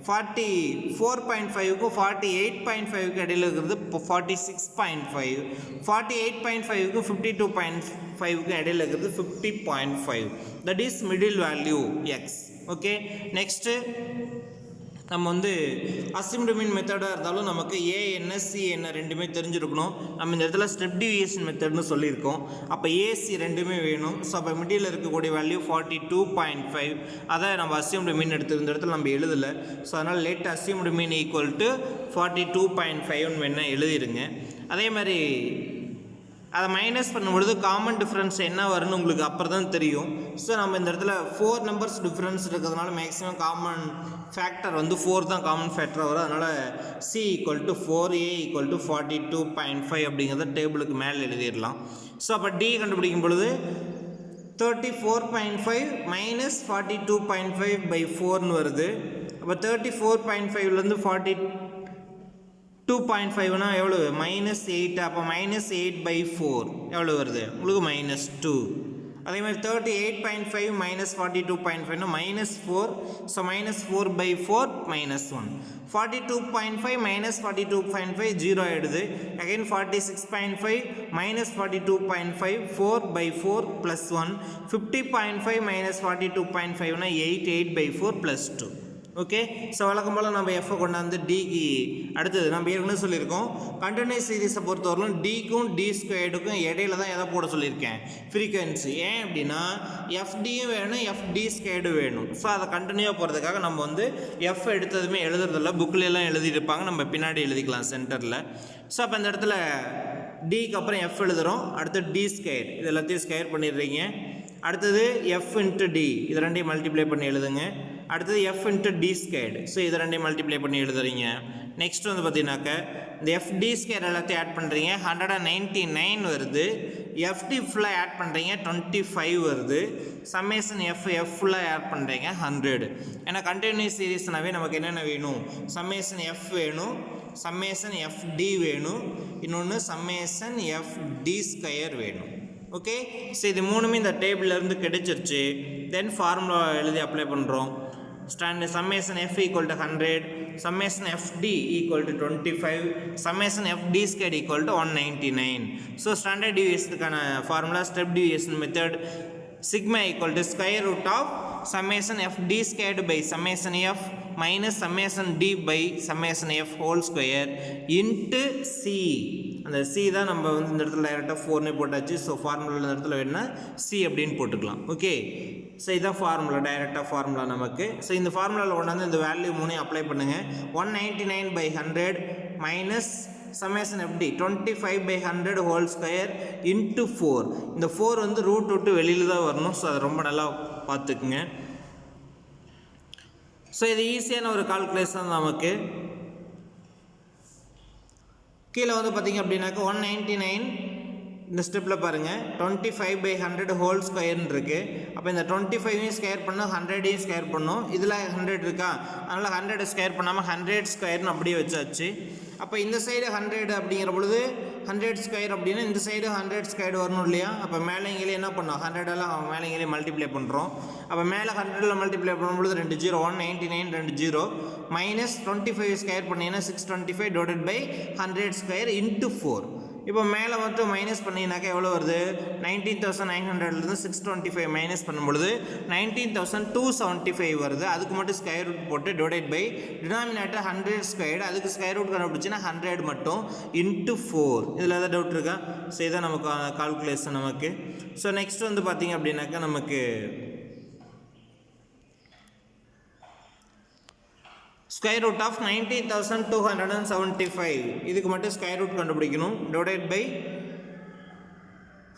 Speaker 1: 44.5க்கும் 48.5க்கு இடையில் இருக்கிறது 46.5. 48.5க்கும் 52.5க்கு இடையில் இருக்கிறது 50.5. That is middle value X. Okay, next நம்ம வந்து அசிம்டு மீன் மெத்தடாக இருந்தாலும் நமக்கு ஏ என்ன சி என்ன ரெண்டுமே தெரிஞ்சிருக்கணும். நம்ம இந்த இடத்துல ஸ்டெப் டிவியேஷன் மெத்தட்னு சொல்லியிருக்கோம். அப்போ ஏசி ரெண்டுமே வேணும். ஸோ அப்போ மிடில் இருக்கக்கூடிய வேல்யூ 42.5. அதை நம்ம அசிம்டு மீன் எடுத்துருந்த இடத்துல நம்ம எழுதலை. ஸோ அதனால் லெட் அசிம்டு மீன் ஈக்குவல் டு 42.5ன்னு வேணால் எழுதிடுங்க. அதே மாதிரி அதை மைனஸ் பண்ணும்பொழுது காமன் டிஃப்ரென்ஸ் என்ன வரும்னு உங்களுக்கு அப்புறம் தான் தெரியும். ஸோ நம்ம இந்த இடத்துல 4 நம்பர்ஸ் டிஃப்ரென்ஸ் இருக்கிறதுனால மேக்ஸிமம் காமன் ஃபேக்டர் வந்து 4 தான் காமன் ஃபேக்டராக வரும். அதனால் C equal to 4, A equal to 42.5 அப்படிங்கிறத டேபிளுக்கு மேலே எழுதிடலாம். ஸோ அப்போ டி கண்டுபிடிக்கும் பொழுது 34.5 மைனஸ் 42.5 பை 4ன்னு வருது. அப்போ 34.5லேருந்து 42.5னா எவ்வளோ? -8. அப்போ -8/4 எவ்வளோ வருது உங்களுக்கு? -2. அதே மாதிரி 38.5 minus 42.5 -4. ஸோ -4/4 -1. 42.5 minus 42.5 0 ஆகிடுது. Again 46.5 minus 42.5 4/4 +1. 50.5 minus 42.5 8. 8/4 +2. Okay, so வழக்கம் போல் நம்ம எஃப்ஐ கொண்டாந்து டிக்கு அடுத்தது நம்ம ஏற்கனவே சொல்லியிருக்கோம். கண்டினியூஸ் சீரீஸை பொறுத்தவரைக்கும் டிக்கும் டி ஸ்கொயர்டுக்கும் இடையில தான் எதை போட சொல்லியிருக்கேன்? ஃப்ரீக்வன்சி. ஏன் அப்படின்னா எஃப்டியும் வேணும், எஃப்டி ஸ்கொயர்டும் வேணும். ஸோ அதை கண்டினியூவாக போகிறதுக்காக நம்ம வந்து எஃப் எடுத்ததுமே எழுதுறதில்ல, புக்கிலெல்லாம் எழுதியிருப்பாங்க, நம்ம பின்னாடி எழுதிக்கலாம் சென்டரில். ஸோ அப்போ இந்த இடத்துல டிக்கு அப்புறம் எஃப் எழுதுகிறோம். அடுத்து டி ஸ்கொயர், இது எல்லாத்தையும் ஸ்கொயர் பண்ணிடுறீங்க. அடுத்தது எஃப் இன்ட்டு டி, இது ரெண்டையும் மல்டிப்ளை பண்ணி எழுதுங்க. அடுத்தது F into D squared, so இது ரெண்டையும் மல்டிப்ளை பண்ணி எழுதுறீங்க. நெக்ஸ்ட் வந்து பார்த்தீங்கன்னாக்க இந்த எஃப்டி ஸ்கொயர் எல்லாத்தையும் ஆட் பண்ணுறீங்க, 199 வருது. எஃப்டி ஃபுல்லாக ஆட் பண்ணுறீங்க, 25 வருது. சம்மேஷன் எஃப் ஃபுல்லாக ஆட் பண்ணுறீங்க, 100. ஏன்னா கண்டினியூஸ் சீரீஸ்னாவே நமக்கு என்னென்ன வேணும்? சம்மேஷன் எஃப் வேணும், சம்மேஷன் எஃப்டி வேணும், இன்னொன்று சம்மேஷன் எஃப்டி ஸ்கொயர் வேணும். ஓகே, ஸோ இது மூணுமே இந்த டேபிள்லேருந்து கிடைச்சிருச்சு. தென் ஃபார்முலா எழுதி அப்ளை பண்ணுறோம். Standard summation F equal to 100, summation f d equal to 25, summation f d square equal to 199. So standard டிவியேஷனுக்கான formula step deviation method sigma equal to square root of summation f d squared by summation F minus summation d by summation f whole square into C. அந்த சி தான் நம்ம வந்து இந்த இடத்துல டைரெக்டாக 4னே போட்டாச்சு. ஸோ ஃபார்முலா இந்த இடத்துல வேணுன்னா சி அப்படின்னு போட்டுக்கலாம். ஓகே, ஸோ இதுதான் ஃபார்முலா, டைரெக்டாக ஃபார்முலா நமக்கு. ஸோ இந்த ஃபார்முலாவில் கொண்டாந்து இந்த வேல்யூ 3 அப்ளை பண்ணுங்கள். 199/100 minus summation F D 25/100 whole square into 4. இந்த 4 வந்து ரூட் விட்டு வெளியில் தான் வரணும். ஸோ அதை ரொம்ப நல்லா பார்த்துக்குங்க. ஸோ இது ஈஸியான ஒரு கால்குலேஷன் நமக்கு. கீழே வந்து பார்த்திங்க அப்படின்னாக்கா 199 இந்த ஸ்டெப்பில் பாருங்கள் 25/100 ஹோல் ஸ்கொயர்னு இருக்குது. அப்போ இந்த 25ஐயும் ஸ்கொயர் பண்ணோம், 100ஐயும் ஸ்கொயர் பண்ணோம். இதில் 100 இருக்கா, அதனால் 100 ஸ்கொயர் பண்ணாமல் 100 ஸ்கொயர்னு அப்படியே வச்சாச்சு. அப்போ இந்த சைடு 100 அப்படிங்கிற பொழுது 100 ஸ்கொயர் அப்படின்னா இந்த சைடு 100 ஸ்கொயர் வரணும் இல்லையா? அப்போ மேலேங்கிலே என்ன பண்ணோம்? 100 மேலேங்கிலே மல்டிப்ளை பண்ணுறோம். அப்போ மேலே 100 மல்டிப்ளை பண்ணும்பொழுது 2 0, 199 2 0 மைனஸ் 25 ஸ்கொயர் பண்ணிங்கன்னா 625 டிவைடட் பை 100 ஸ்கொயர் இன்ட்டு 4. இப்போ மேலே மட்டும் மைனஸ் பண்ணிங்கனாக்கா எவ்வளோ வருது? 19,900லேருந்து 625 மைனஸ் பண்ணும்பொழுது 19,275 வருது. அதுக்கு மட்டும் ஸ்கொயர் ரூட் போட்டு டிவைட் பை டினாமினேட்டர் 100 ஸ்கொயர், அதுக்கு ஸ்கொயர் ரூட் கண்டுபிடிச்சின்னா 100 மட்டும் இன்ட்டு 4. இதில் எதாவது டவுட் இருக்கா? ஸோ இதான் நமக்கு கால்குலேஷன் நமக்கு. ஸோ நெக்ஸ்ட் வந்து பார்த்திங்க அப்படின்னாக்கா நமக்கு ஸ்கொயர் ரூட் ஆஃப் 19,275 இதுக்கு மட்டும் ஸ்கொயர் ரூட் கண்டுபிடிக்கணும். டிவைட் பை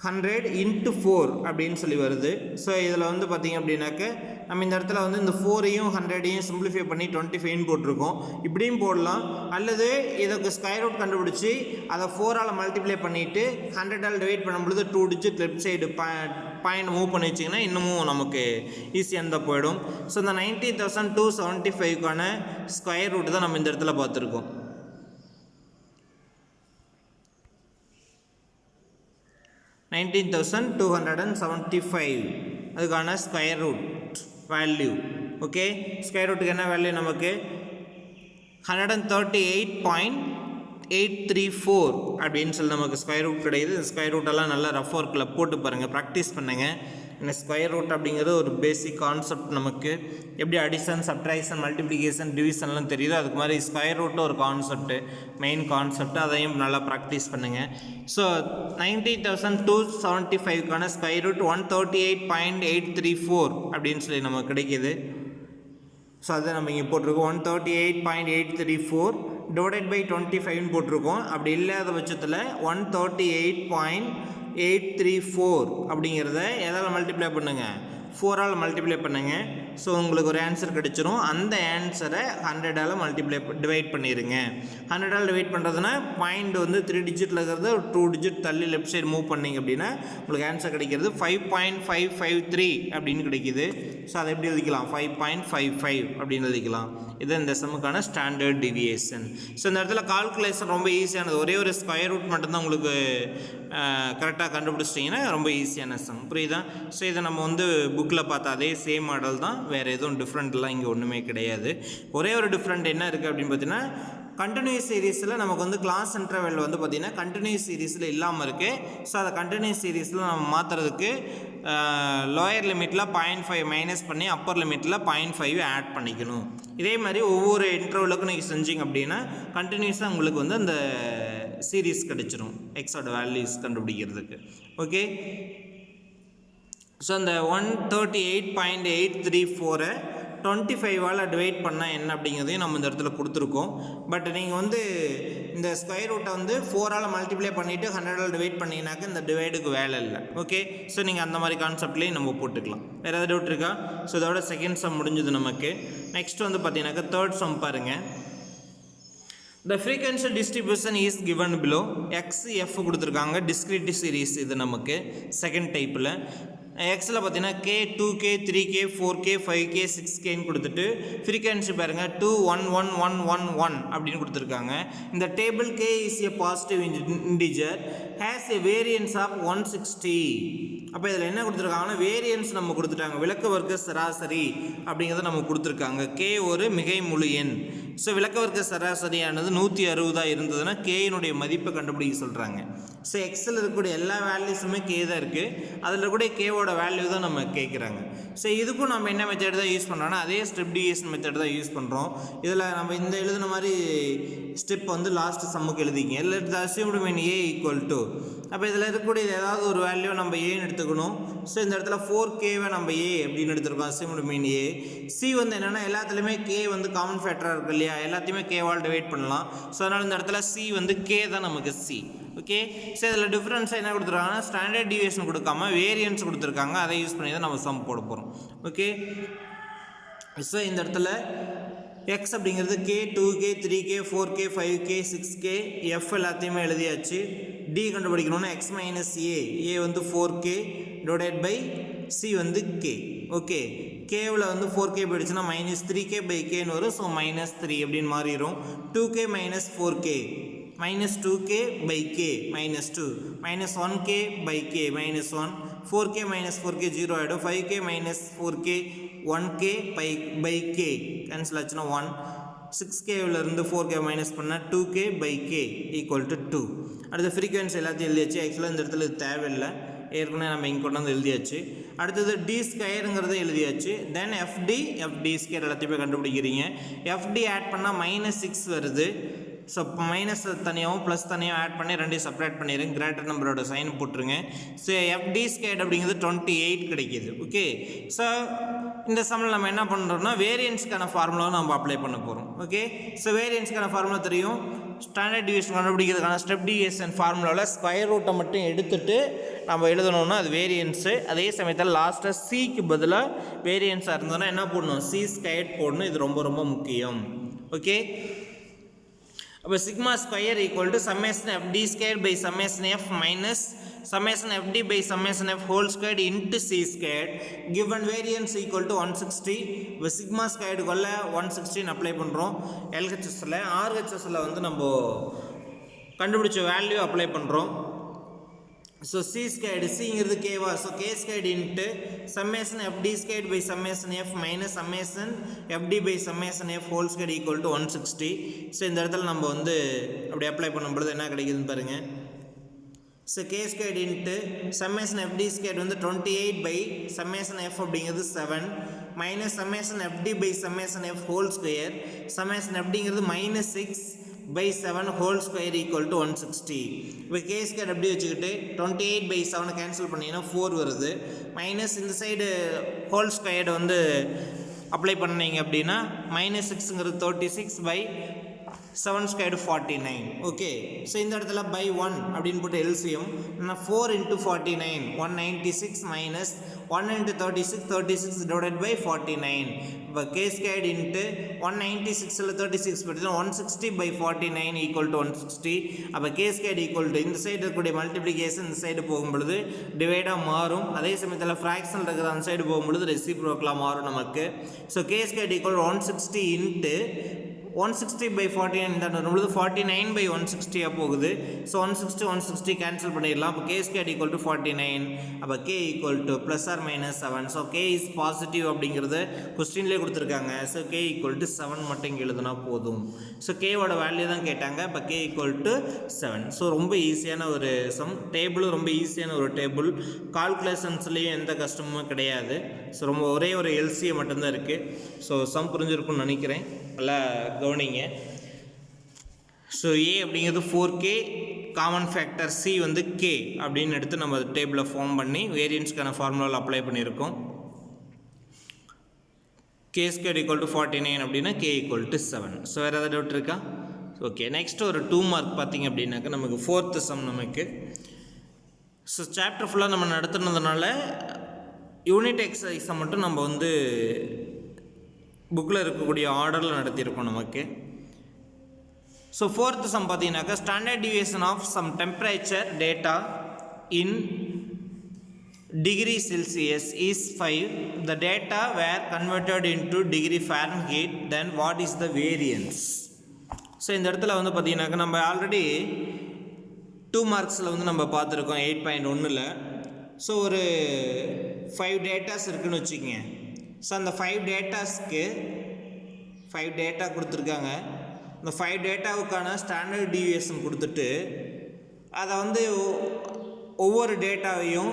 Speaker 1: 100 into 4 அப்படின்னு சொல்லி வருது. ஸோ இதில் வந்து பார்த்திங்க அப்படின்னாக்க நம்ம இந்த இடத்துல வந்து இந்த 4ஐயும் 100ஐயும் சிம்பிளிஃபை பண்ணி 25ன்னு போட்டிருக்கோம். இப்படியும் போடலாம், அல்லது இதுக்கு ஸ்கொயர் ரூட் கண்டுபிடிச்சி அதை 4ஆல் மல்டிப்ளை பண்ணிவிட்டு 100ஆல் டிவைட் பண்ணும்பொழுது 2 digit left side point move பண்ணி வச்சிங்கன்னா இன்னமும் நமக்கு ஈஸியாக தான் போயிடும். ஸோ இந்த 19,275க்கான ஸ்கொயர் ரூட் தான் நம்ம இந்த இடத்துல பார்த்துருக்கோம். 19,275 அதுக்கான square root value. Okay, square ரூட்டுக்கு என்ன வேல்யூ நமக்கு 138.834 அப்படின்னு சொல்லி நமக்கு ஸ்கொயர் ரூட் கிடையாது. இந்த ஸ்கொயர் ரூட்டெல்லாம் நல்லா ரஃப் ஒர்க்கில் போட்டு பாருங்கள், ப்ராக்டிஸ் பண்ணுங்கள். இந்த ஸ்கொயர் ரூட் அப்படிங்கிறது ஒரு பேசிக் கான்செப்ட். நமக்கு எப்படி அடிஷன், சப்ட்ராக்ஷன், மல்டிப்ளிகேஷன், டிவிஷன்லாம் தெரியுதோ அதுக்கு மாதிரி ஸ்கொயர் ரூட்டும் ஒரு கான்செப்ட்டு, மெயின் கான்செப்ட். அதையும் நல்லா ப்ராக்டிஸ் பண்ணுங்கள். ஸோ 19,275க்கான ஸ்கொயர் ரூட் 138.834 அப்படின்னு சொல்லி நமக்கு கிடைக்கிது. ஸோ அதை நம்ம இங்கே போட்டிருக்கோம். 138.834 டிவைடட் பை 25ன்னு போட்டிருக்கோம். அப்படி இல்லாத பட்சத்தில் 138.834 அப்படிங்கிறத எதால் மல்டிப்ளை பண்ணுங்கள், 4ஆல் மல்டிப்ளை பண்ணுங்கள். ஸோ உங்களுக்கு ஒரு ஆன்சர் கிடச்சிரும். அந்த ஆன்சரை 100ஆல் மல்டிப்ளை டிவைட் பண்ணிடுங்க. 100ஆல் டிவைட் பண்ணுறதுனா பாயிண்ட் வந்து 3 டிஜிட்டில் இருக்கிறது ஒரு 2 டிஜிட் தள்ளி லெஃப்ட் சைடு மூவ் பண்ணிங்க அப்படின்னா உங்களுக்கு ஆன்சர் கிடைக்கிறது 5.553 அப்படின்னு கிடைக்கிது. ஸோ அதை எப்படி எழுதிக்கலாம், 5.55 அப்படின்னு எழுதிக்கலாம். இது இந்த சம்முக்கான ஸ்டாண்டர்ட் டிவியேஷன். ஸோ இந்த இடத்துல கால்குலேஷன் ரொம்ப ஈஸியானது. ஒரே ஒரு ஸ்கொயர் ரூட் மட்டும்தான் உங்களுக்கு கரெக்டாக கண்டுபிடிச்சிட்டிங்கன்னா ரொம்ப ஈஸியான சம். புரியுதா? ஸோ இதை நம்ம வந்து புக்கில் பார்த்தா அதே சேம் மாடல் தான், வேறு எதுவும் டிஃப்ரெண்ட்லாம் இங்கே ஒன்றுமே கிடையாது. ஒரே ஒரு டிஃப்ரெண்ட் என்ன இருக்குது அப்படின்னு பார்த்தீங்கன்னா, கண்டினியூஸ் சீரீஸில் நமக்கு வந்து கிளாஸ் இன்டர்வெல் வந்து பார்த்திங்கன்னா கண்டினியூஸ் சீரீஸில் இல்லாமல் இருக்குது. ஸோ அதை கண்டினியூஸ் சீரீஸில் நம்ம மாற்றுறதுக்கு லோயர் லிமிட்டில் 0.5 மைனஸ் பண்ணி அப்பர் லிமிட்டில் 0.5 ஆட் பண்ணிக்கணும். இதே மாதிரி ஒவ்வொரு இன்டர்வலுக்கும் நீங்கள் செஞ்சிங்க அப்படின்னா கண்டினியூஸாக உங்களுக்கு வந்து அந்த சீரீஸ் கிடச்சிரும் எக்ஸோட வேல்யூஸ் கண்டுபிடிக்கிறதுக்கு. ஓகே, ஸோ அந்த 138.834 25ஆல் டிவைட் பண்ணால் என்ன அப்படிங்கிறதையும் நம்ம இந்த இடத்துல கொடுத்துருக்கோம். பட் நீங்கள் வந்து இந்த ஸ்கொயர் ரூட்டை வந்து 4ஆல் மல்டிப்ளை பண்ணிவிட்டு 100ஆல் டிவைட் பண்ணிங்கனாக்க இந்த டிவைடுக்கு வேலை இல்லை. ஓகே, ஸோ நீங்கள் அந்த மாதிரி கான்செப்ட்லேயும் நம்ம போட்டுக்கலாம். வேறு ஏதாவது டவுட் இருக்கா? ஸோ இதோட செகண்ட் சம் முடிஞ்சது நமக்கு. நெக்ஸ்ட் வந்து பார்த்தீங்கன்னாக்கா தேர்ட் சம் பாருங்கள். The frequency distribution is given below. X F கொடுத்துருக்காங்க, டிஸ்கிரிட் சீரீஸ் இது நமக்கு செகண்ட் டைப்பில். எக்ஸில் பார்த்தீங்கன்னா K 2K 3K 4K 5K 6Kன்னு கொடுத்துட்டு ஃப்ரீக்வன்சி பாருங்கள் 2 1 1 1 1 1 அப்படின்னு கொடுத்துருக்காங்க. இந்த table K is a positive integer has a variance of 160. அப்போ இதில் என்ன கொடுத்துருக்காங்கன்னா வேரியன்ஸ் நம்ம கொடுத்துட்டாங்க, விளக்க வர்க்க சராசரி அப்படிங்கிறத நம்ம கொடுத்துருக்காங்க. K ஒரு மிகை முழு எண். ஸோ விளக்க வர்க்க சராசரியானது 160 இருந்ததுன்னா கேயினுடைய மதிப்பை கண்டுபிடிக்க சொல்கிறாங்க. ஸோ எக்ஸில் இருக்கக்கூடிய எல்லா வேல்யூஸுமே K தான் இருக்குது, அதில் கூட கேவோட வேல்யூ தான் நம்ம கேட்குறாங்க. ஸோ இதுக்கும் நம்ம என்ன மெத்தட் தான் யூஸ் பண்ணுறோன்னா அதே ஸ்டெப் டிவியேஷன் மெத்தட் தான் யூஸ் பண்ணுறோம். இதில் நம்ம இந்த எழுதின மாதிரி ஸ்டெப் வந்து லாஸ்ட் சம்முக்கு எழுதிங்க. Let the assumed mean A equal to, அப்போ இதில் இருக்கக்கூடிய ஏதாவது ஒரு வேல்யூ நம்ம ஏன்னு எடுத்துக்கணும். ஸோ இந்த இடத்துல 4Kவை நம்ம A அப்படின்னு எடுத்துருக்கோம், அஸ்யூம்டு மீன் A. C வந்து என்னென்னா எல்லாத்துலேயுமே K வந்து காமன் ஃபேக்டராக இருக்கு இல்லையா, எல்லாத்தையுமே Kவால் டிவைட் பண்ணலாம். ஸோ அதனால் இந்த இடத்துல C வந்து K தான் நமக்கு C. ஓகே, ஸோ இதில் டிஃப்ரென்ஸாக என்ன கொடுத்துருக்காங்கன்னா ஸ்டாண்டர்ட் டிவியேஷன் கொடுக்காம வேரியன்ஸ் கொடுத்துருக்காங்க, அதை யூஸ் பண்ணி தான் நம்ம சம் போட போகிறோம். ஓகே, ஸோ இந்த இடத்துல எக்ஸ் அப்படிங்கிறது K 2K 3K 4K 5K 6K F எல்லாத்தையுமே எழுதியாச்சு. D கண்டுபிடிக்கணும்னா X மைனஸ் A வந்து 4K டிவைடட் பை C வந்து K. ஓகே, கேவில் வந்து 4K போயிடுச்சுன்னா மைனஸ் 3K பை Kன்னு வரும். ஸோ மைனஸ் 3 அப்படின்னு மாறிடும். 2K minus 4K minus 2K by K minus 2 minus 1K by K minus 1 4K minus 4K 0 ஆகிடும். 5K minus 4K 1K by K cancel ஆச்சுன்னா 1. 6Kவிலிருந்து 4K மைனஸ் பண்ணால் 2K by K equal to 2. அடுத்து ஃப்ரீக்வன்சி எல்லாத்தையும் எழுதியாச்சு. ஆக்சுவலாக இந்த இடத்துல இது தேவையில்லை, ஏற்கனவே நம்ம இங்கே கொண்டு வந்து எழுதியாச்சு. அடுத்தது D ஸ்கொயருங்கிறத எழுதியாச்சு. தென் FD ஸ்கொயர் எல்லாத்தையுமே கண்டுபிடிக்கிறீங்க. FD ஆட் பண்ணால் மைனஸ் 6 வருது. ஸோ மைனஸ் தனியாகவும் ப்ளஸ் தனியாகவும் ஆட் பண்ணி ரெண்டையும் செப்பரேட் பண்ணிடுங்க, கிரேட்டர் நம்பரோட சைன் போட்டுருங்க. ஸோ FD ஸ்கொயர்ட் அப்படிங்கிறது 28 கிடைக்கிது. ஓகே, ஸோ இந்த சம்மில் நம்ம என்ன பண்ணுறோம்னா வேரியன்ஸ்க்கான ஃபார்முலாவை நம்ம அப்ளை பண்ண போகிறோம். ஓகே, ஸோ வேரியன்ஸ்க்கான ஃபார்முலா தெரியும். ஸ்டாண்டர்ட் டிவியேஷன் கண்டுபிடிக்கிறதுக்கான ஸ்டெப் டிவியேஷன் ஃபார்முலாவில் ஸ்கொயர் ரூட்டை மட்டும் எடுத்துகிட்டு நம்ம எழுதணும்னா அது வேரியன்ஸு. அதே சமயத்தில் லாஸ்ட்டாக சிக்கு பதிலாக வேரியன்ஸாக இருந்ததுன்னா என்ன போடணும், சி ஸ்கொயர் போடணும். இது ரொம்ப ரொம்ப முக்கியம். ஓகே, அப்போ sigma square equal to summation F D square by summation F minus summation fd by summation f whole squared into c squared given variance equal to 160. இப்போ sigma squared கொள்ள 160 அப்ளை பண்ணுறோம். LHSல RHSல வந்து நம்ம கண்டுபிடிச்ச வேல்யூ அப்ளை பண்ணுறோம். ஸோ c squared cங்கிறது கேவா, so k squared into summation fd squared by summation f minus summation fd by summation f whole squared equal to 160. So இந்த இடத்துல நம்ம வந்து அப்படி அப்ளை பண்ணும்பொழுது என்ன கிடைக்குதுன்னு பாருங்கள். So k squared into summation fd squared வந்து 28 by summation f அப்படிங்கிறது 7 minus summation fd by summation f whole square summation fdங்கிறது minus 6 by 7 whole square equal to 160. இப்போ k squared அப்படி வச்சுக்கிட்டு 28 by 7 கேன்சல் பண்ணிங்கன்னா 4 வருது. மைனஸ் இந்த சைடு ஹோல் ஸ்கொயர்டு வந்து அப்ளை பண்ணிங்க அப்படின்னா minus 6ங்கிறது 36 by 7 squared 49. Okay, so இந்த இடத்துல by 1 அப்படின்னு போட்டு LCM 4 into 49 196 minus 1 into 36 36 divided by 49. இப்போ k squared into 196ல 36 போட்டு 160 by 49 equal to 160. அப்போ k squared equal to இந்த சைடு இருக்கக்கூடிய மல்டிப்ளிகேஷன் இந்த சைடு போகும்பொழுது டிவைடாக மாறும். அதே சமயத்தில் ஃப்ராக்ஷன் இருக்கிற அந்த சைடு போகும்பொழுது ரெசிப்ரோக்கலாக மாறும் நமக்கு. So k squared equal to 160 into 160 by 49 தான் வரும்பொழுது 49 by 160 போகுது. ஸோ 160 கேன்சல் பண்ணிடலாம். அப்போ k squared equal to 49. அப்போ k equal to plus or minus 7. So k is positive அப்படிங்கிறத கொஸ்டின்லேயே கொடுத்துருக்காங்க. ஸோ k equal to 7 மட்டும் இங்கே எழுதுனா போதும். ஸோ கேவோட வேல்யூ தான் கேட்டாங்க. இப்போ k equal to 7. ஸோ ரொம்ப ஈஸியான ஒரு சம், டேபிளும் ரொம்ப ஈஸியான ஒரு டேபிள், கால்குலேஷன்ஸ்லேயும் எந்த கஷ்டமும் கிடையாது. ஸோ ரொம்ப ஒரே ஒரு எல்சியை மட்டும்தான் இருக்குது. ஸோ சம் புரிஞ்சிருக்கும்னு நினைக்கிறேன். நல்லா கவனிங்க. ஸோ ஏ அப்படிங்கிறது 4k, காமன் ஃபேக்டர் சி வந்து k அப்படின்னு எடுத்து நம்ம டேபிளை ஃபார்ம் பண்ணி வேரியன்ஸ்க்கான ஃபார்முலாவில் அப்ளை பண்ணியிருக்கோம். k squared equal to 49 அப்படின்னா k equal to 7. ஸோ வேறு ஏதாவது டவுட் இருக்கா? ஓகே, நெக்ஸ்ட் ஒரு 2 மார்க் பார்த்திங்க அப்படின்னாக்கா நமக்கு 4th சம் நமக்கு. ஸோ சாப்டர் ஃபுல்லாக நம்ம நடத்துனதுனால யூனிட் எக்ஸசைஸை மட்டும் நம்ம வந்து புக்கில் இருக்கக்கூடிய ஆர்டரில் நடத்தியிருக்கோம் நமக்கு. ஸோ 4th சம் பார்த்தீங்கன்னாக்கா standard deviation of some temperature data in degree Celsius is 5. The data were converted into degree Fahrenheit. Then what is the variance? So இந்த இடத்துல வந்து பார்த்தீங்கன்னாக்கா நம்ம ஆல்ரெடி 2 மார்க்ஸில் வந்து நம்ம பார்த்துருக்கோம் 8.1ல். ஸோ ஒரு 5 டேட்டாஸ் இருக்குதுன்னு வச்சுக்கோங்க. ஸோ அந்த 5 டேட்டாஸ்க்கு 5 டேட்டா கொடுத்துருக்காங்க. இந்த 5 டேட்டாவுக்கான ஸ்டாண்டர்ட் டிவியேஷன் கொடுத்துட்டு அதை வந்து ஒவ்வொரு டேட்டாவையும்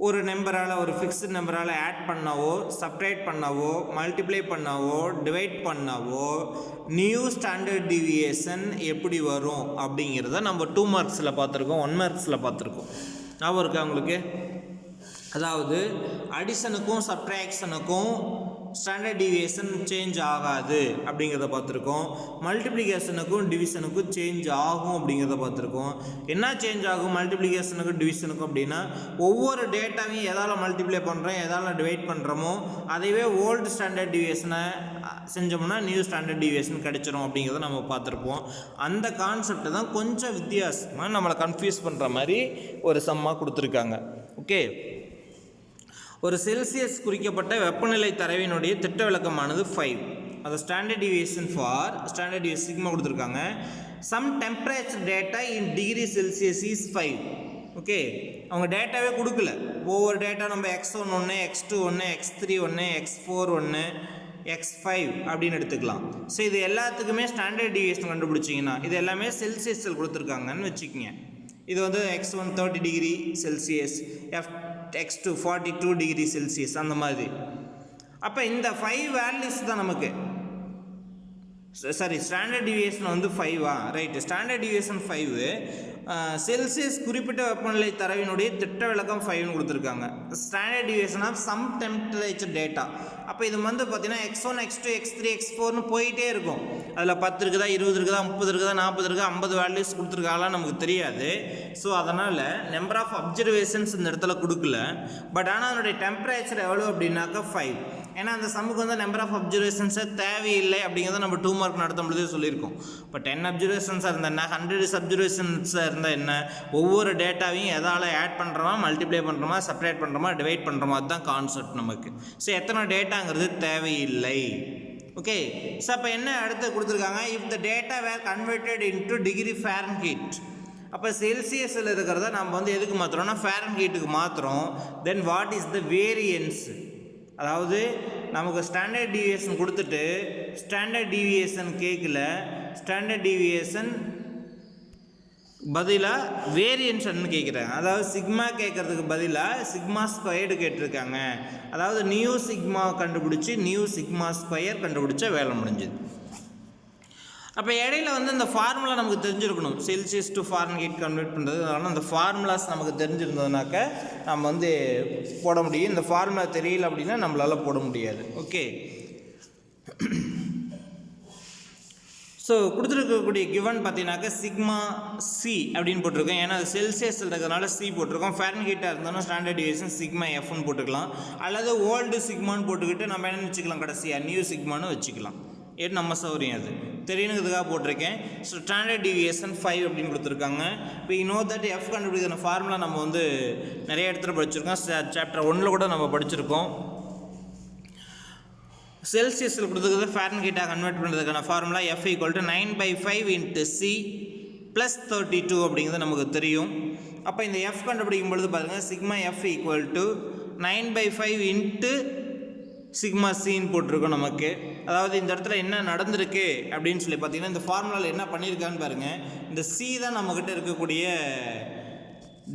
Speaker 1: ஒரு நம்பரால், ஒரு ஃபிக்ஸ்டு நம்பரால் ஆட் பண்ணவோ, சப்ட்ராக்ட் பண்ணவோ, மல்டிப்ளை பண்ணவோ, டிவைட் பண்ணவோ நியூ ஸ்டாண்டர்ட் டிவியேஷன் எப்படி வரும் அப்படிங்கிறத நம்ம 2 மார்க்ஸில் பார்த்துருக்கோம், 1 மார்க்ஸில் பார்த்துருக்கோம். ஞாபகம் இருக்கா உங்களுக்கு? அதாவது அடிஷனுக்கும் சப்ட்ராக்ஷனுக்கும் ஸ்டாண்டர்ட் டிவியேஷன் சேஞ்ச் ஆகாது அப்படிங்கிறத பார்த்துருக்கோம். மல்டிப்ளிகேஷனுக்கும் டிவிஷனுக்கும் சேஞ்ச் ஆகும் அப்படிங்கிறத பார்த்துருக்கோம். என்ன சேஞ்ச் ஆகும் மல்டிப்ளிகேஷனுக்கும் டிவிஷனுக்கும் அப்படின்னா, ஒவ்வொரு டேட்டாவையும் எதால் மல்டிப்ளை பண்ணுறோம், எதால் டிவைட் பண்ணுறோமோ அதைவே ஓல்டு ஸ்டாண்டர்ட் டிவியேஷனை செஞ்சோம்னா நியூ ஸ்டாண்டர்ட் டிவியேஷன் கிடைச்சிரும் அப்படிங்கிறத நம்ம பார்த்துருப்போம். அந்த கான்செப்டை தான் கொஞ்சம் வித்தியாசமாக நம்மளை கன்ஃபியூஸ் பண்ணுற மாதிரி ஒரு சம்மாக கொடுத்துருக்காங்க. ஓகே, ஒரு செல்சியஸ் குறிக்கப்பட்ட வெப்பநிலை தரவினுடைய திட்ட விளக்கமானது 5. அது standard deviation for standard deviation sigma கொடுத்துருக்காங்க. Some temperature data in degree Celsius is 5. Okay, அவங்க டேட்டாவே கொடுக்கல. ஒவ்வொரு டேட்டா நம்ம x1 1, x2 1, x3 1, x4 1, x5 அப்படின்னு எடுத்துக்கலாம். ஸோ இது எல்லாத்துக்குமே ஸ்டாண்டர்ட் டிவியேஷன் கண்டுபிடிச்சிங்கன்னா இது எல்லாமே செல்சியஸில் கொடுத்துருக்காங்கன்னு வச்சுக்கோங்க. இது வந்து x1 30 degree Celsius, x2 42 degree Celsius அந்த மாதிரி. அப்போ இந்த 5 வேல்யூஸ் தான் நமக்கு. சாரி ஸ்டாண்டர்ட் டிவியேஷன் வந்து 5 ரைட்டு. ஸ்டாண்டர்ட் டிவியேஷன் 5 செல்சியஸ் குறிப்பிட்ட வெப்பநிலை தரவினுடைய திட்ட விளக்கம் 5ன்னு கொடுத்துருக்காங்க. Standard deviation of some temperature data. அப்போ இது வந்து பார்த்தீங்கன்னா x1 x2 x3 x4ன்னு போயிட்டே இருக்கும். அதில் 10 இருக்குதா 20 இருக்குதா 30 இருக்குதா 40 இருக்குதா 50 வேல்யூஸ் கொடுத்துருக்காங்களாம் நமக்கு தெரியாது. ஸோ அதனால் நம்பர் ஆஃப் அப்சர்வேஷன்ஸ் இந்த இடத்துல கொடுக்கல. பட் ஆனால் அதனுடைய டெம்பரேச்சர் எவ்வளோ அப்படின்னாக்கா 5. ஏன்னா அந்த சம்முக்கு வந்து நம்பர் ஆஃப் அப்சர்வேஷன்ஸை தேவையில்லை அப்படிங்கிறத நம்ம 2 மார்க் நடத்தும் பொழுதே சொல்லியிருக்கோம். இப்போ 10 அப்சர்வேஷன்ஸாக இருந்தால் என்ன, 100 அப்சர்வேஷன்ஸாக இருந்தால் என்ன, ஒவ்வொரு டேட்டாவையும் எதால் ஆட் பண்ணுறோமா, மல்டிப்ளை பண்ணுறோமா, செப்பரேட் பண்ணுறோமா, டிவைட் பண்ணுறோமா, அதுதான் கான்செப்ட் நமக்கு. ஸோ எத்தனை டேட்டாங்கிறது தேவையில்லை. ஓகே. ஸோ அப்போ என்ன அடுத்து கொடுத்துருக்காங்க, if the data were converted into degree Fahrenheit. அப்போ செல்சியஸில் இருக்கிறத நம்ம வந்து எதுக்கு மாற்றுறோம்னா ஃபாரன்ஹீட்டுக்கு மாற்றுறோம். Then what is the variance, அதாவது நமக்கு ஸ்டாண்டர்ட் டிவியேஷன் கொடுத்துட்டு ஸ்டாண்டர்ட் டிவியேஷன் கேட்கல, ஸ்டாண்டர்ட் டிவியேஷன் பதிலாக வேரியன்ஸ்ன்னு கேட்குறாங்க. அதாவது சிக்மா கேட்குறதுக்கு பதிலாக சிக்மா ஸ்கொயர்டு கேட்டிருக்காங்க. அதாவது நியூ சிக்மா கண்டுபிடிச்சி நியூ சிக்மா ஸ்கொயர் கண்டுபிடிச்சா வேலை முடிஞ்சுது. அப்போ இடையில வந்து இந்த ஃபார்முலா நமக்கு தெரிஞ்சிருக்கணும், செல்சியஸ் டு ஃபாரன்ஹீட் கன்வெர்ட் பண்ணுறது. அதனால் அந்த ஃபார்முலாஸ் நமக்கு தெரிஞ்சிருந்ததுனாக்க நம்ம வந்து போட முடியும். இந்த ஃபார்முலா தெரியல அப்படின்னா நம்மளால் போட முடியாது. ஓகே. ஸோ கொடுத்துருக்கக்கூடிய கிவன் பார்த்தீங்கன்னாக்கா சிக்மா சி அப்படின்னு போட்டிருக்கோம். ஏன்னா அது செல்சியஸில் இருக்கிறதுனால சி போட்டிருக்கோம். ஃபாரன்ஹீட்டாக இருந்தாலும் ஸ்டாண்டர்ட் டிவியேஷன் சிக்மா எஃப்னு போட்டுக்கலாம். அல்லது ஓல்டு சிக்மான்னு போட்டுக்கிட்டு நம்ம என்ன வச்சுக்கலாம், கடைசியாக நியூ சிக்மான்னு வச்சுக்கலாம். ஏன் நம்ம சௌரியம் அது தெரியணுங்கிறதுக்காக போட்டிருக்கேன். ஸோ ஸ்டாண்டர்ட் டிவியேஷன் 5 அப்படின்னு கொடுத்துருக்காங்க. இப்போ யூ தட் எஃப் கண்டுபிடிக்கிற ஃபார்முலா நம்ம வந்து நிறைய இடத்துல படிச்சிருக்கோம். சாப்டர் 1ல் கூட நம்ம படிச்சிருக்கோம். செல்சியஸில் கொடுத்துருக்கிறது ஃபாரன்ஹீட்டாக கன்வெர்ட் பண்ணுறதுக்கான formula F equal to 9/5 × C + 32 அப்படிங்கிறது நமக்கு தெரியும். அப்போ இந்த எஃப் கண்டுபிடிக்கும் பொழுது பாருங்கள், sigma f equal to 9/5 × sigma சின்னு போட்டிருக்கோம் நமக்கு. அதாவது இந்த இடத்துல என்ன நடந்திருக்கு அப்படின்னு சொல்லி பார்த்தீங்கன்னா, இந்த ஃபார்முலாவில் என்ன பண்ணியிருக்கான்னு பாருங்கள். இந்த சி தான் நம்மக்கிட்ட இருக்கக்கூடிய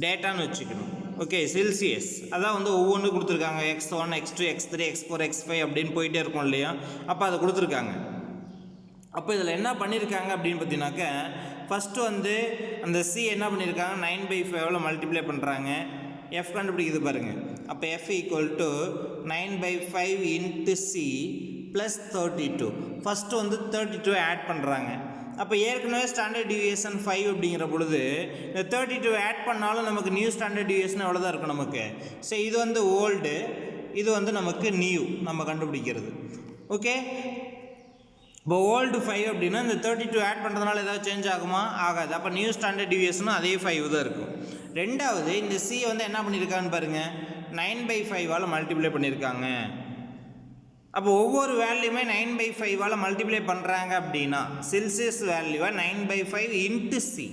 Speaker 1: டேட்டான்னு வச்சுக்கணும். ஓகே. செல்சியஸ் அதான் வந்து ஒவ்வொன்றும் கொடுத்துருக்காங்க. x1 x2 x3 x4 x5 அப்படின்னு போயிட்டே இருக்கும் இல்லையா. அப்போ அதை கொடுத்துருக்காங்க. அப்போ இதில் என்ன பண்ணியிருக்காங்க அப்படின்னு பார்த்தீங்கன்னாக்க, ஃபஸ்ட்டு வந்து அந்த சி என்ன பண்ணியிருக்காங்க, 9/5 மல்டிப்ளை பண்ணுறாங்க. எஃப் கண்டுபிடிக்குது பாருங்கள். அப்போ F equal to 9/5 × C + 32. First வந்து 32 ஆட் பண்ணுறாங்க. அப்போ ஏற்கனவே ஸ்டாண்டர்ட் டிவியேஷன் 5 அப்படிங்கிற பொழுது இந்த 32 ஆட் பண்ணாலும் நமக்கு நியூ ஸ்டாண்டர்ட் டிவியேஷன் எவ்வளோ இருக்கும் நமக்கு. ஸோ இது வந்து ஓல்டு, இது வந்து நமக்கு நியூ நம்ம கண்டுபிடிக்கிறது. ஓகே. இப்போ ஓல்டு 5 அப்படின்னா இந்த 32 ஆட் பண்ணுறதுனால ஏதாவது சேஞ்ச் ஆகுமா, ஆகாது. அப்போ நியூ ஸ்டாண்டர்ட் டிவியேஷனும் அதே 5 தான் இருக்கும். ரெண்டாவது இந்த சி வந்து என்ன பண்ணியிருக்கான்னு பாருங்கள், 9/5 மல்டிப்ளை பண்ணியிருக்காங்க. அப்போ ஒவ்வொரு வேல்யூமே 9/5 மல்டிப்ளை பண்ணுறாங்க அப்படின்னா செல்சியஸ் வேல்யூவை 9/5 × C.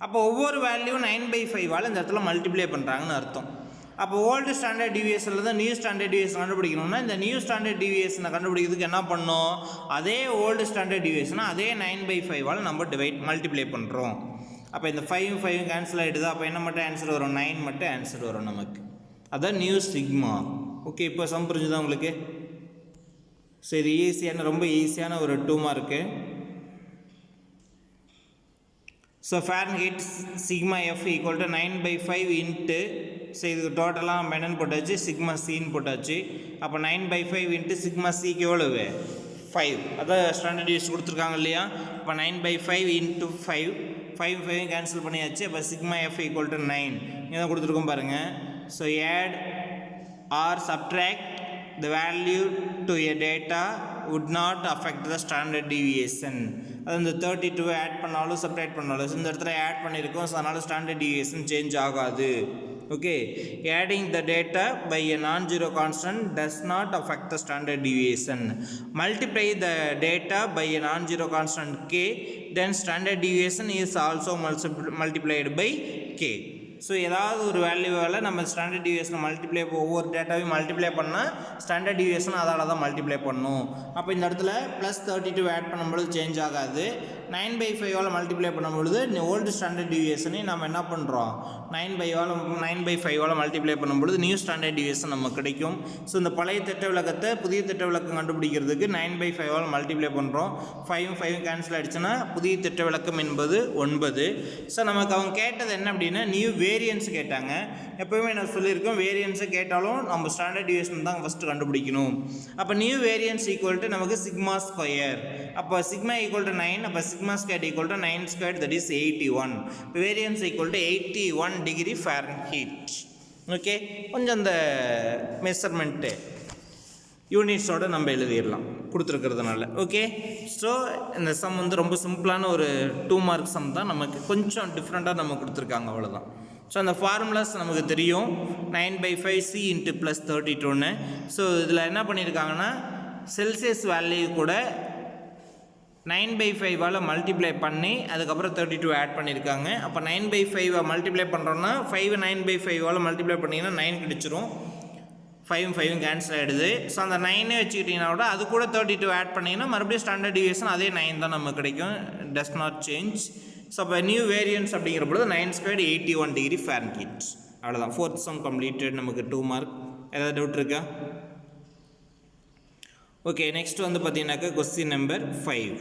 Speaker 1: அப்போ ஒவ்வொரு வேல்யூவும் 9/5 இந்த இடத்துல மல்டிப்ளை பண்ணுறாங்கன்னு அர்த்தம். அப்போ ஓல்டு ஸ்டாண்டர்ட் டிவியேஷனில் தான் நியூ ஸ்டாண்டர்ட் டிவியேஷன் கண்டுபிடிக்கணும்னா இந்த நியூ ஸ்டாண்டர்ட் டிவியேஷனை கண்டுபிடிக்கிறதுக்கு என்ன பண்ணோம், அதே ஓல்டு ஸ்டாண்டர்ட் டிவியேஷனை அதே 9/5 நம்ம மல்டிப்ளை பண்ணுறோம். அப்போ இந்த 5 கேன்சல் ஆகிடுது. அப்போ என்ன மட்டும் ஆன்சர் வரும், 9 மட்டும் ஆன்சர் வரும் நமக்கு. அதான் நியூ சிக்மா. ஓகே. இப்போ சம் புரிஞ்சுதான் உங்களுக்கு. ஸோ இது ஈஸியான, ரொம்ப ஈஸியான ஒரு 2 mark. So Fahrenheit sigma f equal to 9/5 × so இதுக்கு டோட்டலாக நம்ம என்னென்னு போட்டாச்சு, சிக்மா சின்னு போட்டாச்சு. அப்போ 9/5 × சிக்மா சிக்கு எவ்வளவு, 5. அதான் ஸ்டாண்டர்ட் டிவியேஷன் கொடுத்துருக்காங்க இல்லையா. இப்போ 9/5 × 5 கேன்சல் பண்ணியாச்சு. அப்போ சிக்மா எஃப் ஈக்குவல் டு 9 இதான் கொடுத்துருக்கோம் பாருங்கள். So add or subtract the value to a data would not affect the standard deviation. அது இந்த 32 ஆட் பண்ணாலும் செப்பரேட் பண்ணாலும் இந்த இடத்துல ஆட் பண்ணியிருக்கோம். ஸோ அதனால் ஸ்டாண்டர்ட் டிவியேஷன் சேஞ்ச் ஆகாது. Okay. adding the data by a non-zero constant does not affect the standard deviation. Multiply the data by a non-zero constant k, then standard deviation is also multiplied by k. So ஏதாவது ஒரு வேல்யூவால் நம்ம ஸ்டாண்டர்ட் டிவியேஷனை மல்டிப்ளை, ஒவ்வொரு டேட்டாவையும் மல்டிப்ளை பண்ணால் ஸ்டாண்டர்ட் டிவியேஷன் அதால் தான் மல்டிப்ளை பண்ணணும். அப்போ இந்த இடத்துல +32 ஆட் பண்ணும்போது சேஞ்ச் ஆகாது. 9/5 ஆல் மல்டிப்ளை பண்ணும்பொழுது ஓல்டு ஸ்டாண்டர்ட் டிவியேஷனை நம்ம என்ன பண்ணுறோம் 9/5 ஆல் மல்டிப்ளை பண்ணும்பொழுது நியூ ஸ்டாண்டர்ட் டிவியேஷன் நமக்கு கிடைக்கும். ஸோ இந்த பழைய திட்ட விளக்கத்தை புதிய திட்ட விளக்கம் கண்டுபிடிக்கிறதுக்கு 9/5 ஆல் மல்டிப்ளை பண்ணுறோம். 5 கேன்சல் ஆகிடுச்சுன்னா புதிய திட்ட விளக்கம் என்பது 9. ஸோ நமக்கு அவங்க கேட்டது என்ன அப்படின்னா நியூ வேரியன்ஸ் கேட்டாங்க. எப்போவுமே நான் சொல்லியிருக்கோம் வேரியன்ஸை கேட்டாலும் நம்ம ஸ்டாண்டர்ட் டிவியேஷன் தான் ஃபஸ்ட்டு கண்டுபிடிக்கணும். அப்போ நியூ வேரியன்ஸ் ஈக்குவல் டு நமக்கு சிக்மா ஸ்கொயர். அப்போ சிக்மா ஈக்குவல் டு 9, அப்போ sigma square equal to 9 square, that is 81. Variance equal to 81 degree Fahrenheit. Okay, கொஞ்சம் அந்த மெஷர்மெண்ட்டு யூனிட்ஸோடு நம்ம எழுதிடலாம் கொடுத்துருக்கிறதுனால. ஓகே, ஸோ இந்த சம் வந்து ரொம்ப சிம்பிளான ஒரு 2 மார்க் சம் தான். நமக்கு கொஞ்சம் டிஃப்ரெண்ட்டாக நம்ம கொடுத்துருக்காங்க, அவ்வளோதான். ஸோ அந்த ஃபார்முலாஸ் நமக்கு தெரியும் 9/5 C × +32ன்னு. ஸோ இதில் என்ன பண்ணியிருக்காங்கன்னா செல்சியஸ் வேல்யூ கூட 9/5 மல்டிப்ளை பண்ணி அதுக்கப்புறம் 32 ஆட் பண்ணியிருக்காங்க. அப்போ 9/5 மல்டிப்ளை பண்ணுறோன்னா 5 9/5 மல்டிப்ளை பண்ணிங்கன்னா 9 கிடச்சிரும். 5 கேன்சல் ஆகிடுது. ஸோ அந்த 9 வச்சுக்கிட்டிங்கன்னா கூட அது கூட 32 ஆட் பண்ணிங்கன்னா மறுபடியும் ஸ்டாண்டர்ட் டிவியேஷன் அதே 9 தான் நமக்கு கிடைக்கும். Does not change. ஸோ அப்போ நியூ வேரியன்ஸ் அப்படிங்கிற பொழுது 9 ஸ்கொயர் 81 டிகிரி ஃபாரன்ஹீட். அவ்வளோதான். 4th some completed. நமக்கு 2 மார்க். ஏதாவது டவுட் இருக்கா? ஓகே, நெக்ஸ்ட் வந்து பார்த்தீங்கன்னாக்கா question number 5.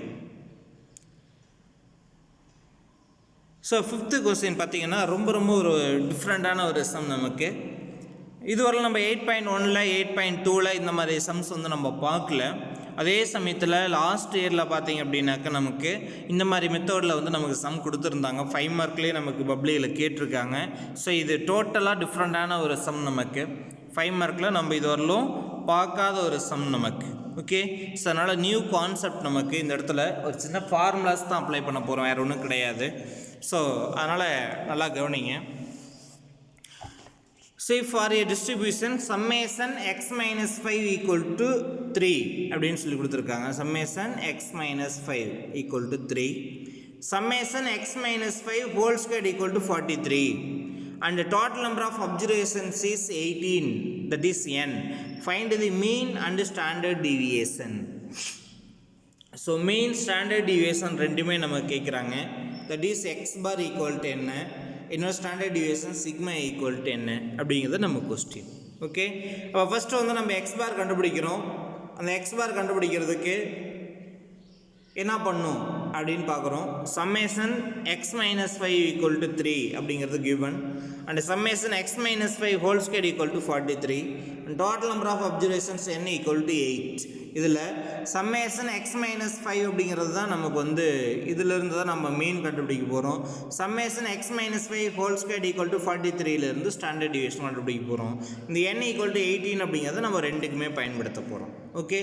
Speaker 1: So 5th question பார்த்தீங்கன்னா ரொம்ப ஒரு டிஃப்ரெண்ட்டான ஒரு சம். நமக்கு இதுவரை நம்ம 8.1ல் 8.2ல் இந்த மாதிரி சம்ஸ் வந்து நம்ம பார்க்கல. அதே சமயத்தில் லாஸ்ட் இயரில் பார்த்தீங்க அப்படின்னாக்கா நமக்கு இந்த மாதிரி மெத்தடில் வந்து நமக்கு சம் கொடுத்துருந்தாங்க. 5 மார்க்லேயே நமக்கு பப்ளியில் கேட்டிருக்காங்க. ஸோ இது டோட்டலாக டிஃப்ரெண்ட்டான ஒரு சம். நமக்கு 5 மார்க்கில் நம்ம இது வரலும் பார்க்காத ஒரு சம் நமக்கு. ஓகே, ஸோ அதனால் நியூ கான்செப்ட் நமக்கு இந்த இடத்துல ஒரு சின்ன ஃபார்முலாஸ் தான் அப்ளை பண்ண போகிறோம், வேறு ஒன்றும் கிடையாது. ஸோ அதனால் நல்லா கவனிங்க. Say for a distribution summation x minus 5 equal to 3 அப்படின்னு சொல்லி கொடுத்துருக்காங்க. summation x minus 5 equal to 3. summation x minus 5 whole square equal to 43. And the total number of observations is 18, that is n. Find the mean and standard deviation. So mean standard deviation ரெண்டுமே நம்ம கேட்குறாங்க. that is x bar equal to என்ன, இன்னொரு standard deviation sigma equal to என்ன அப்படிங்கிறது நம்ம கொஸ்டின். ஓகே, அப்போ ஃபஸ்ட்டு வந்து நம்ம எக்ஸ் பார் கண்டுபிடிக்கிறோம். அந்த எக்ஸ் பார் கண்டுபிடிக்கிறதுக்கு என்ன பண்ணும் அப்படின்னு பார்க்குறோம். Summation x minus 5 equal to 3 அப்படிங்கிறது given. And summation x minus 5 whole square equal to 43. And total number of observations n equal to 8. இதில் சம்மேஷன் எக்ஸ் மைனஸ் 5 அப்படிங்கிறது தான் நமக்கு வந்து இதிலிருந்து தான் நம்ம மீன் கண்டுபிடிக்க போகிறோம். Summation x minus 5 whole square equal to 43லேருந்து ஸ்டாண்டர்ட் டிவியேஷன் கண்டுபிடிக்க போகிறோம். இந்த n ஈக்குவல் டு 18 அப்படிங்கிறத நம்ம ரெண்டுக்குமே பயன்படுத்த போகிறோம். ஓகே,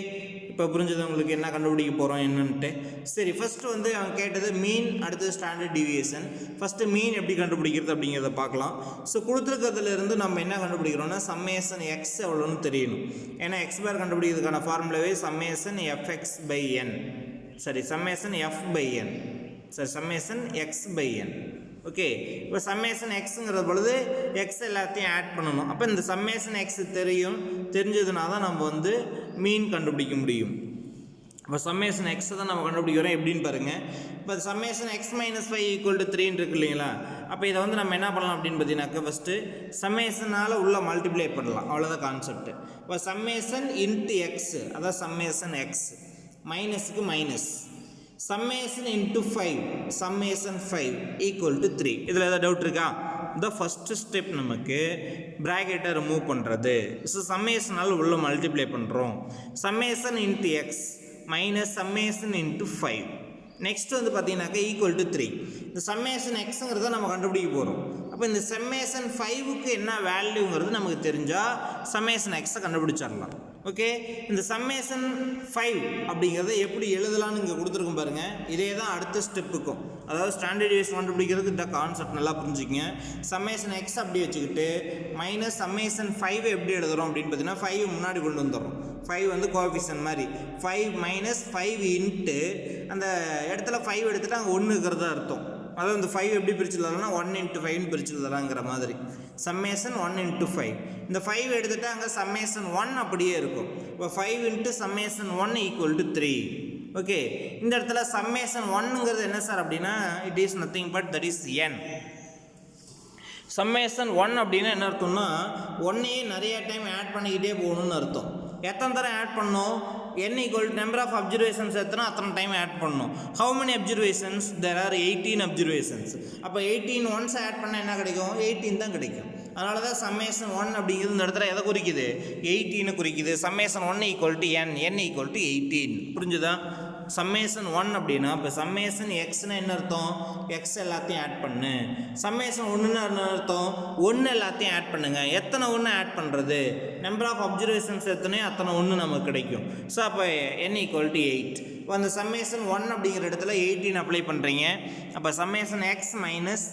Speaker 1: இப்போ புரிஞ்சது உங்களுக்கு என்ன கண்டுபிடிக்க போகிறோம் என்னன்ட்டு. சரி, ஃபஸ்ட்டு வந்து அவங்க கேட்டது மீன், அடுத்தது ஸ்டாண்டர்ட் டிவியேஷன். ஃபஸ்ட்டு மீன் எப்படி கண்டுபிடிக்கிறது அப்படிங்கிறத பார்க்கலாம். ஸோ கொடுத்துருக்கிறதுலேருந்து நம்ம என்ன கண்டுபிடிக்கிறோம்னா சம்மேஷன் எக்ஸ் எவ்வளோன்னு தெரியணும். ஏன்னா எக்ஸ் பார் கண்டுபிடிக்கிறதுக்கான ஃபார்முலாவே சம்மேஷன் எஃப்எக்ஸ் பை என், சரி சம்மேஷன் எஃப் பை என், சரி summation x by n. Okay, இப்போ சம்மேஷன் எக்ஸுங்கிற பொழுது எக்ஸ் எல்லாத்தையும் ஆட் பண்ணணும். அப்போ இந்த சம்மேஷன் எக்ஸ் தெரிஞ்சதுனா தான் நம்ம வந்து மீன் கண்டுபிடிக்க முடியும். இப்போ சம்மேஷன் எக்ஸை தான் நம்ம கண்டுபிடிக்கிறோம். எப்படின்னு பாருங்கள். இப்போ summation x minus 5 equal to 3 இருக்கு இல்லைங்களா. அப்போ இதை வந்து நம்ம என்ன பண்ணலாம் அப்படின்னு பார்த்தீங்கன்னாக்கா ஃபஸ்ட்டு சம்மேஷனால் உள்ள மல்டிப்ளை பண்ணலாம், அவ்வளோதான் கான்செப்ட். இப்போ சம்மேஷன் இன்ட்டு எக்ஸ், அதான் சம்மேஷன் எக்ஸ், மைனஸுக்கு minus, summation into 5, summation 5 equal to 3. இதில் ஏதாவது டவுட் இருக்கா? இந்த ஃபஸ்ட்டு ஸ்டெப் நமக்கு ப்ராக்கெட்டை ரிமூவ் பண்ணுறது. ஸோ சம்மேஷனால் உள்ள மல்டிப்ளை பண்ணுறோம். Summation into X minus summation into 5. Next வந்து பார்த்தீங்கன்னாக்கா ஈக்குவல் டு 3. இந்த சம்மேஷன் எக்ஸுங்கிறத நம்ம கண்டுபிடிக்க போகிறோம். அப்போ இந்த சம்மேஷன் 5க்கு என்ன வேல்யூங்கிறது நமக்கு தெரிஞ்சால் சம்மேஷன் எக்ஸை கண்டுபிடிச்சிடலாம். ஓகே, இந்த சம்மேஷன் 5 அப்படிங்கிறத எப்படி எழுதலான்னு இங்கே கொடுத்துருக்கோம் பாருங்கள். இதே தான் அடுத்த ஸ்டெப்புக்கும், அதாவது ஸ்டாண்டர்ட் டிவியேஷன் கண்டுபிடிக்கிறதுக்கு இந்த கான்செப்ட் நல்லா புரிஞ்சுக்கங்க. சம்மேஷன் எக்ஸ் அப்படி வச்சுக்கிட்டு மைனஸ் சம்மேஷன் 5 எப்படி எழுதுகிறோம் அப்படின்னு பார்த்தீங்கன்னா 5 முன்னாடி கொண்டு வந்துடுறோம். 5 வந்து கோஎஃபிஷியன்ட் மாதிரி 5 மைனஸ் 5 இன்ட்டு அந்த இடத்துல 5 எடுத்துகிட்டு அங்கே 1 இருக்கிறதா அர்த்தம். அதாவது இந்த 5 எப்படி பிரிச்சு எழுதலாம்னா 1 × 5 பிரிச்சு எழுதலாங்கிற மாதிரி. சம்மேஷன் 1 × 5, இந்த 5 எடுத்துகிட்டு அங்கே சம்மேஷன் 1 அப்படியே இருக்கும். இப்போ 5 into summation 1 equal to 3. Okay, இந்த இடத்துல சம்மேஷன் 1ங்கிறது என்ன சார் அப்படின்னா it is nothing but that is n. Summation 1 அப்படின்னா என்ன அர்த்தம்னா 1ஐயே நிறைய டைம் ஆட் பண்ணிக்கிட்டே போகணும்னு அர்த்தம். எத்தனை தரம் ஆட் பண்ணணும்? n equal number of observations எத்தனை அத்தனை டைம் ஆட் பண்ணணும். How many observations? There are 18 observations. அப்போ 18 ஒன்ஸ் ஆட் பண்ணால் என்ன கிடைக்கும்? 18 தான் கிடைக்கும். அதனால தான் சம்மேஷன் 1 அப்படிங்கிறது இந்த இடத்துல எதை குறிக்குது? 18 குறிக்குது. Summation 1 equal to n equal to 18. புரிஞ்சுதா? சம்மேஷன் 1 அப்படின்னா இப்போ சம்மேஷன் எக்ஸ்னா என்ன அர்த்தம்? எக்ஸ் எல்லாத்தையும் ஆட் பண்ணு. சம்மேஷன் 1ன்னு என்ன அர்த்தம்? 1 எல்லாத்தையும் ஆட் பண்ணுங்க. எத்தனை 1 ஆட் பண்ணுறது? நம்பர் ஆஃப் அப்சர்வேஷன்ஸ் எத்தனை அத்தனை 1 நமக்கு கிடைக்கும். ஸோ அப்போ n ஈக்குவல் டு 8. இப்போ அந்த சம்மேஷன் 1 அப்படிங்கிற இடத்துல 18 அப்ளை பண்ணுறீங்க. அப்போ summation x minus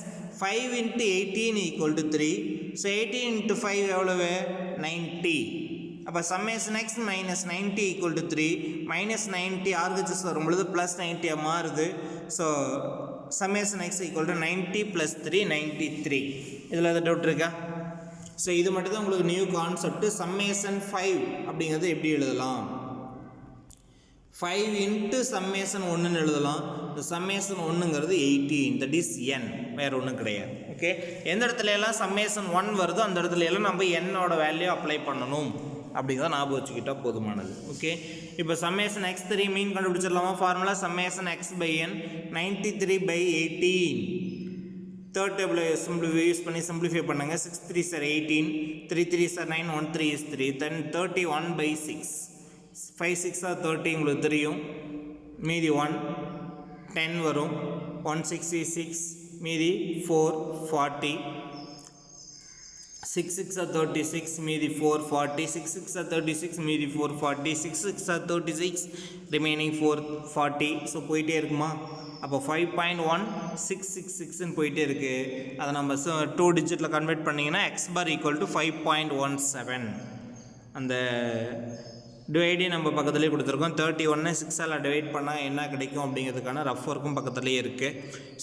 Speaker 1: 5 × 18 equal to 3. So 18 × 5 எவ்வளவு? 90. அப்போ summation x minus 90 equal to 3. Minus 90 ஆர்கச்சஸ் வரும்பொழுது ப்ளஸ் 90 மாறுது. So summation X equal to 90 + 3 93. இதில் எதாவது டவுட் இருக்கா? ஸோ இது மட்டும் தான் உங்களுக்கு நியூ கான்செப்ட். சம்மேஷன் 5 அப்படிங்கிறது எப்படி எழுதலாம்? 5 × சம்மேஷன் 1ன்னு எழுதலாம். இந்த சம்மேஷன் 1ங்கிறது 18, தட் இஸ் n, வேறு ஒன்றும் கிடையாது. ஓகே, எந்த இடத்துல எல்லாம் சம்மேஷன் 1 வருதோ அந்த இடத்துல எல்லாம் நம்ம என்னோட வேல்யூ அப்ளை பண்ணணும் அப்படிங்கிறத ஞாபகம் வச்சுக்கிட்டால் போதுமானது. ஓகே, இப்போ சம்மேஷன் x3 மீன் கண்டுபிடிச்சிடலாமா? Formula summation x/n 93/18. Third table use பண்ணி சிம்பிளிஃபை பண்ணுங்கள். 6 3s are 18, 3 3s are 9, 1 3 is 3, then 31/6. 5 6 are 30 உங்களுக்கு தெரியும். மீதி 1 10 வரும். 1 6 is 6, மீதி 4 40. 6 6 are 36, மீதி 4 40. 6 6 are 36, மீதி 4 40. 6 6 are 36, remaining 4 40. ஸோ போயிட்டே இருக்குமா? அப்போ 5.1666ன்னு போயிட்டே இருக்குது. அதை நம்ம 2 டிஜிட்டில் கன்வெர்ட் பண்ணிங்கன்னா x bar ஈக்குவல் டு 5.17. அந்த டிவைடே நம்ம பக்கத்துலேயே கொடுத்துருக்கோம். 31 6ஆல் டிவைட் பண்ணால் என்ன கிடைக்கும் அப்படிங்கிறதுக்கான ரஃப் ஒர்க்கும் பக்கத்துலேயே இருக்குது.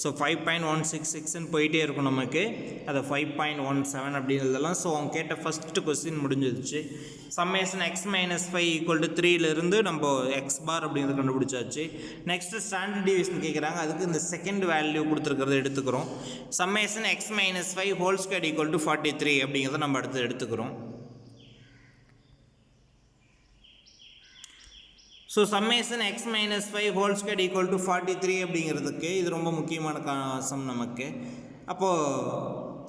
Speaker 1: ஸோ 5.166ன்னு போயிட்டே இருக்கும் நமக்கு. அதை 5.17 அப்படிங்கிறதெல்லாம். ஸோ அவங்க கேட்ட ஃபஸ்ட்டு கொஸ்டின் முடிஞ்சிருச்சு. Summation x minus 5 equal to 3லேருந்து நம்ம x பார் அப்படிங்கிறது கண்டுபிடிச்சாச்சு. நெக்ஸ்ட்டு ஸ்டாண்டர்ட் டிவிஷன் கேட்குறாங்க. அதுக்கு இந்த செகண்ட் வேல்யூ கொடுத்துருக்கிறத எடுத்துக்கிறோம். Summation x minus 5 whole square equal to 43 அப்படிங்கிறத நம்ம அடுத்து எடுத்துக்கிறோம். So summation x minus 5 whole square equal to 43 அப்படிங்கிறதுக்கு இது ரொம்ப முக்கியமான சம் நமக்கு. அப்போது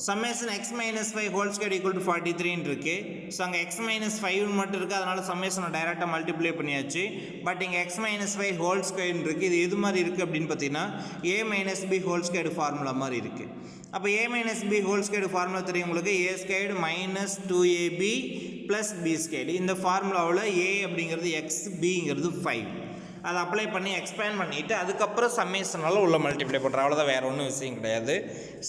Speaker 1: summation x minus 5 whole square equal to 43ன்னு இருக்குது. ஸோ அங்கே x மைனஸ் 5 மட்டும் இருக்குது. அதனால் சம்மேஷனை டைரெக்டாக மல்டிப்ளை பண்ணியாச்சு. பட் இங்கே x மைனஸ் 5 ஹோல் ஸ்கொயர்னு இருக்குது. இது எது மாதிரி இருக்குது அப்படின்னு பார்த்தீங்கன்னா a minus b whole square formula மாதிரி இருக்குது. அப்போ a minus b whole square formula தெரியும் உங்களுக்கு. a squared minus 2ab plus b squared. இந்த ஃபார்முலாவில் a அப்படிங்கிறது x, bங்கிறது 5. அதை அப்ளை பண்ணி எக்ஸ்பேண்ட் பண்ணிவிட்டு அதுக்கப்புறம் சம்மேஷனால் உள்ள மல்டிப்ளை பண்ணுறோம். அவ்வளோதான், வேறு ஒன்றும் விஷயம் கிடையாது.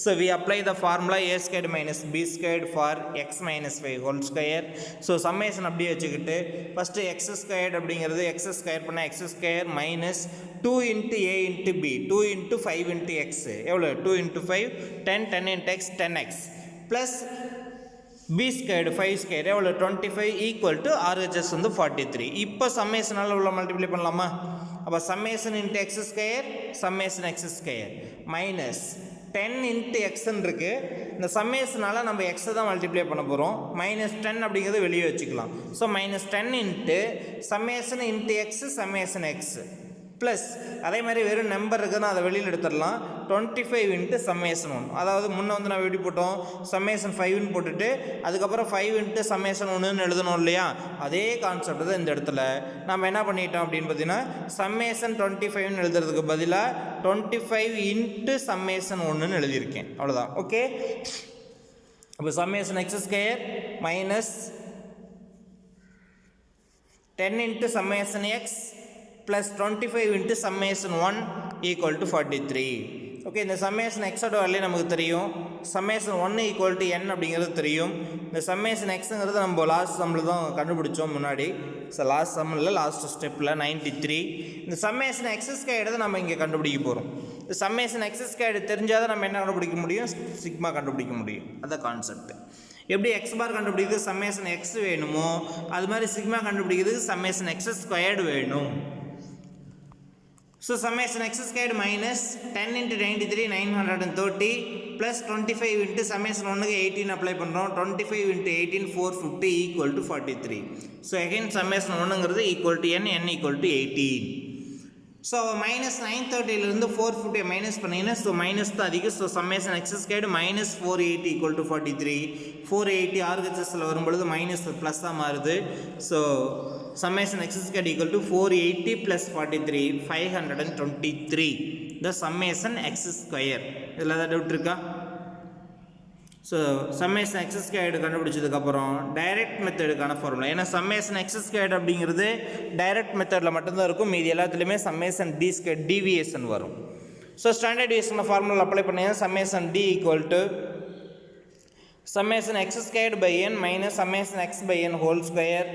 Speaker 1: So we apply the formula a squared minus b squared for x minus 5 whole square. So summation அப்படியே வச்சுக்கிட்டு ஃபஸ்ட்டு x ஸ்கொயர்டு அப்படிங்கிறது x ஸ்கொயர் பண்ணால் x square minus 2 × a × b, 2 × 5 × x எவ்வளோ? 2 × 5 10, 10 × x 10x plus b squared 5 square எவ்வளோ? 25 ஈக்குவல் டு RHS வந்து 43. இப்போ சம்மேஷனால் உள்ள மல்டிப்ளை பண்ணலாமா? அப்போ summation into X square summation X square minus 10 × எக்ஸ்ன்னு இருக்குது. இந்த சம்மேஷனால் நம்ம எக்ஸை தான் மல்டிப்ளை பண்ண போகிறோம். மைனஸ் 10 அப்படிங்கிறது வெளியே வச்சுக்கலாம். So minus 10 × summation into X summation X plus அதே மாதிரி வெறும் நம்பர் இருக்குதுன்னா அதை வெளியில் எடுத்துடலாம். 25 × சம்மேஷன் 1. அதாவது முன்னே வந்து நம்ம எப்படி போட்டோம்? சம்மேஷன் 5ன்னு போட்டுட்டு அதுக்கப்புறம் 5 × சம்மேஷன் 1ன்னு எழுதணும் இல்லையா? அதே கான்செப்ட் தான் இந்த இடத்துல நம்ம என்ன பண்ணிட்டோம் அப்படின்னு பார்த்தீங்கன்னா சம்மேஷன் 25ன்னு எழுதுறதுக்கு பதிலாக 25 × சம்மேஷன் 1ன்னு எழுதியிருக்கேன். அவ்வளோதான். ஓகே, அப்போ summation X square minus 10 × summation X plus 25 × summation 1 equal to 43. Okay, இந்த சம்மேஷன் எக்ஸோட வேல்யூ நமக்கு தெரியும். சம்மேஷன் 1 ஈக்குவல் டு n அப்படிங்கிறது தெரியும். இந்த சம்மேஷன் எக்ஸுங்கிறது நம்ம லாஸ்ட் சம்மில் தான் கண்டுபிடிச்சோம் முன்னாடி. ஸோ லாஸ்ட் சம்மில் லாஸ்ட் ஸ்டெப்பில் 93. இந்த சம்மேஷன் எக்ஸ் ஸ்கொயர்டு நம்ம இங்கே கண்டுபிடிக்க போகிறோம். இந்த சம்மேஷன் எக்ஸ் ஸ்கொயர்டு தெரிஞ்சால் தான் நம்ம என்ன கண்டுபிடிக்க முடியும்? சிக்மா கண்டுபிடிக்க முடியும். அதான் கான்செப்ட். எப்படி எக்ஸ் பார் கண்டுபிடிக்கிறது சம்மேஷன் எக்ஸ் வேணுமோ அது மாதிரி சிக்மா கண்டுபிடிக்கிறதுக்கு சம்மேஷன் எக்ஸ் ஸ்கொயர்டு வேணும். So summation x squared minus 10 into 93 930 plus 25 into summation 1 18 apply பண்றோம் 25 into 18 450 equal to 43. So again summation 1 equal to n equal to 18. So minus 930 இலிருந்து 450 minus பண்ணீங்கன்னா so minus தான் அதிகம். So summation x squared minus 480 equal to 43. 480 RHSல வரும்பொழுது minus plus தான் மாறுது. So summation x squared equal to 480 plus 43 523. The summation x square. இதில் ஏதாவது டவுட் இருக்கா? ஸோ சம்மேஷன் எக்ஸ் ஸ்கொயர்டு கண்டுபிடிச்சதுக்கப்புறம் டைரக்ட் மெத்தடுக்கான ஃபார்முலா. ஏன்னா சம்மேஷன் எக்ஸ் ஸ்கொயர்டு அப்படிங்கிறது டைரக்ட் மெத்தடில் மட்டும்தான் இருக்கும். மீதி எல்லாத்துலேயுமே சம்மேஷன் டி ஸ்கொயர் டிவியேஷன் வரும். So standard deviation formula apply பண்ணிங்கன்னா summation d equal to summation x squared by n minus summation x by n whole square.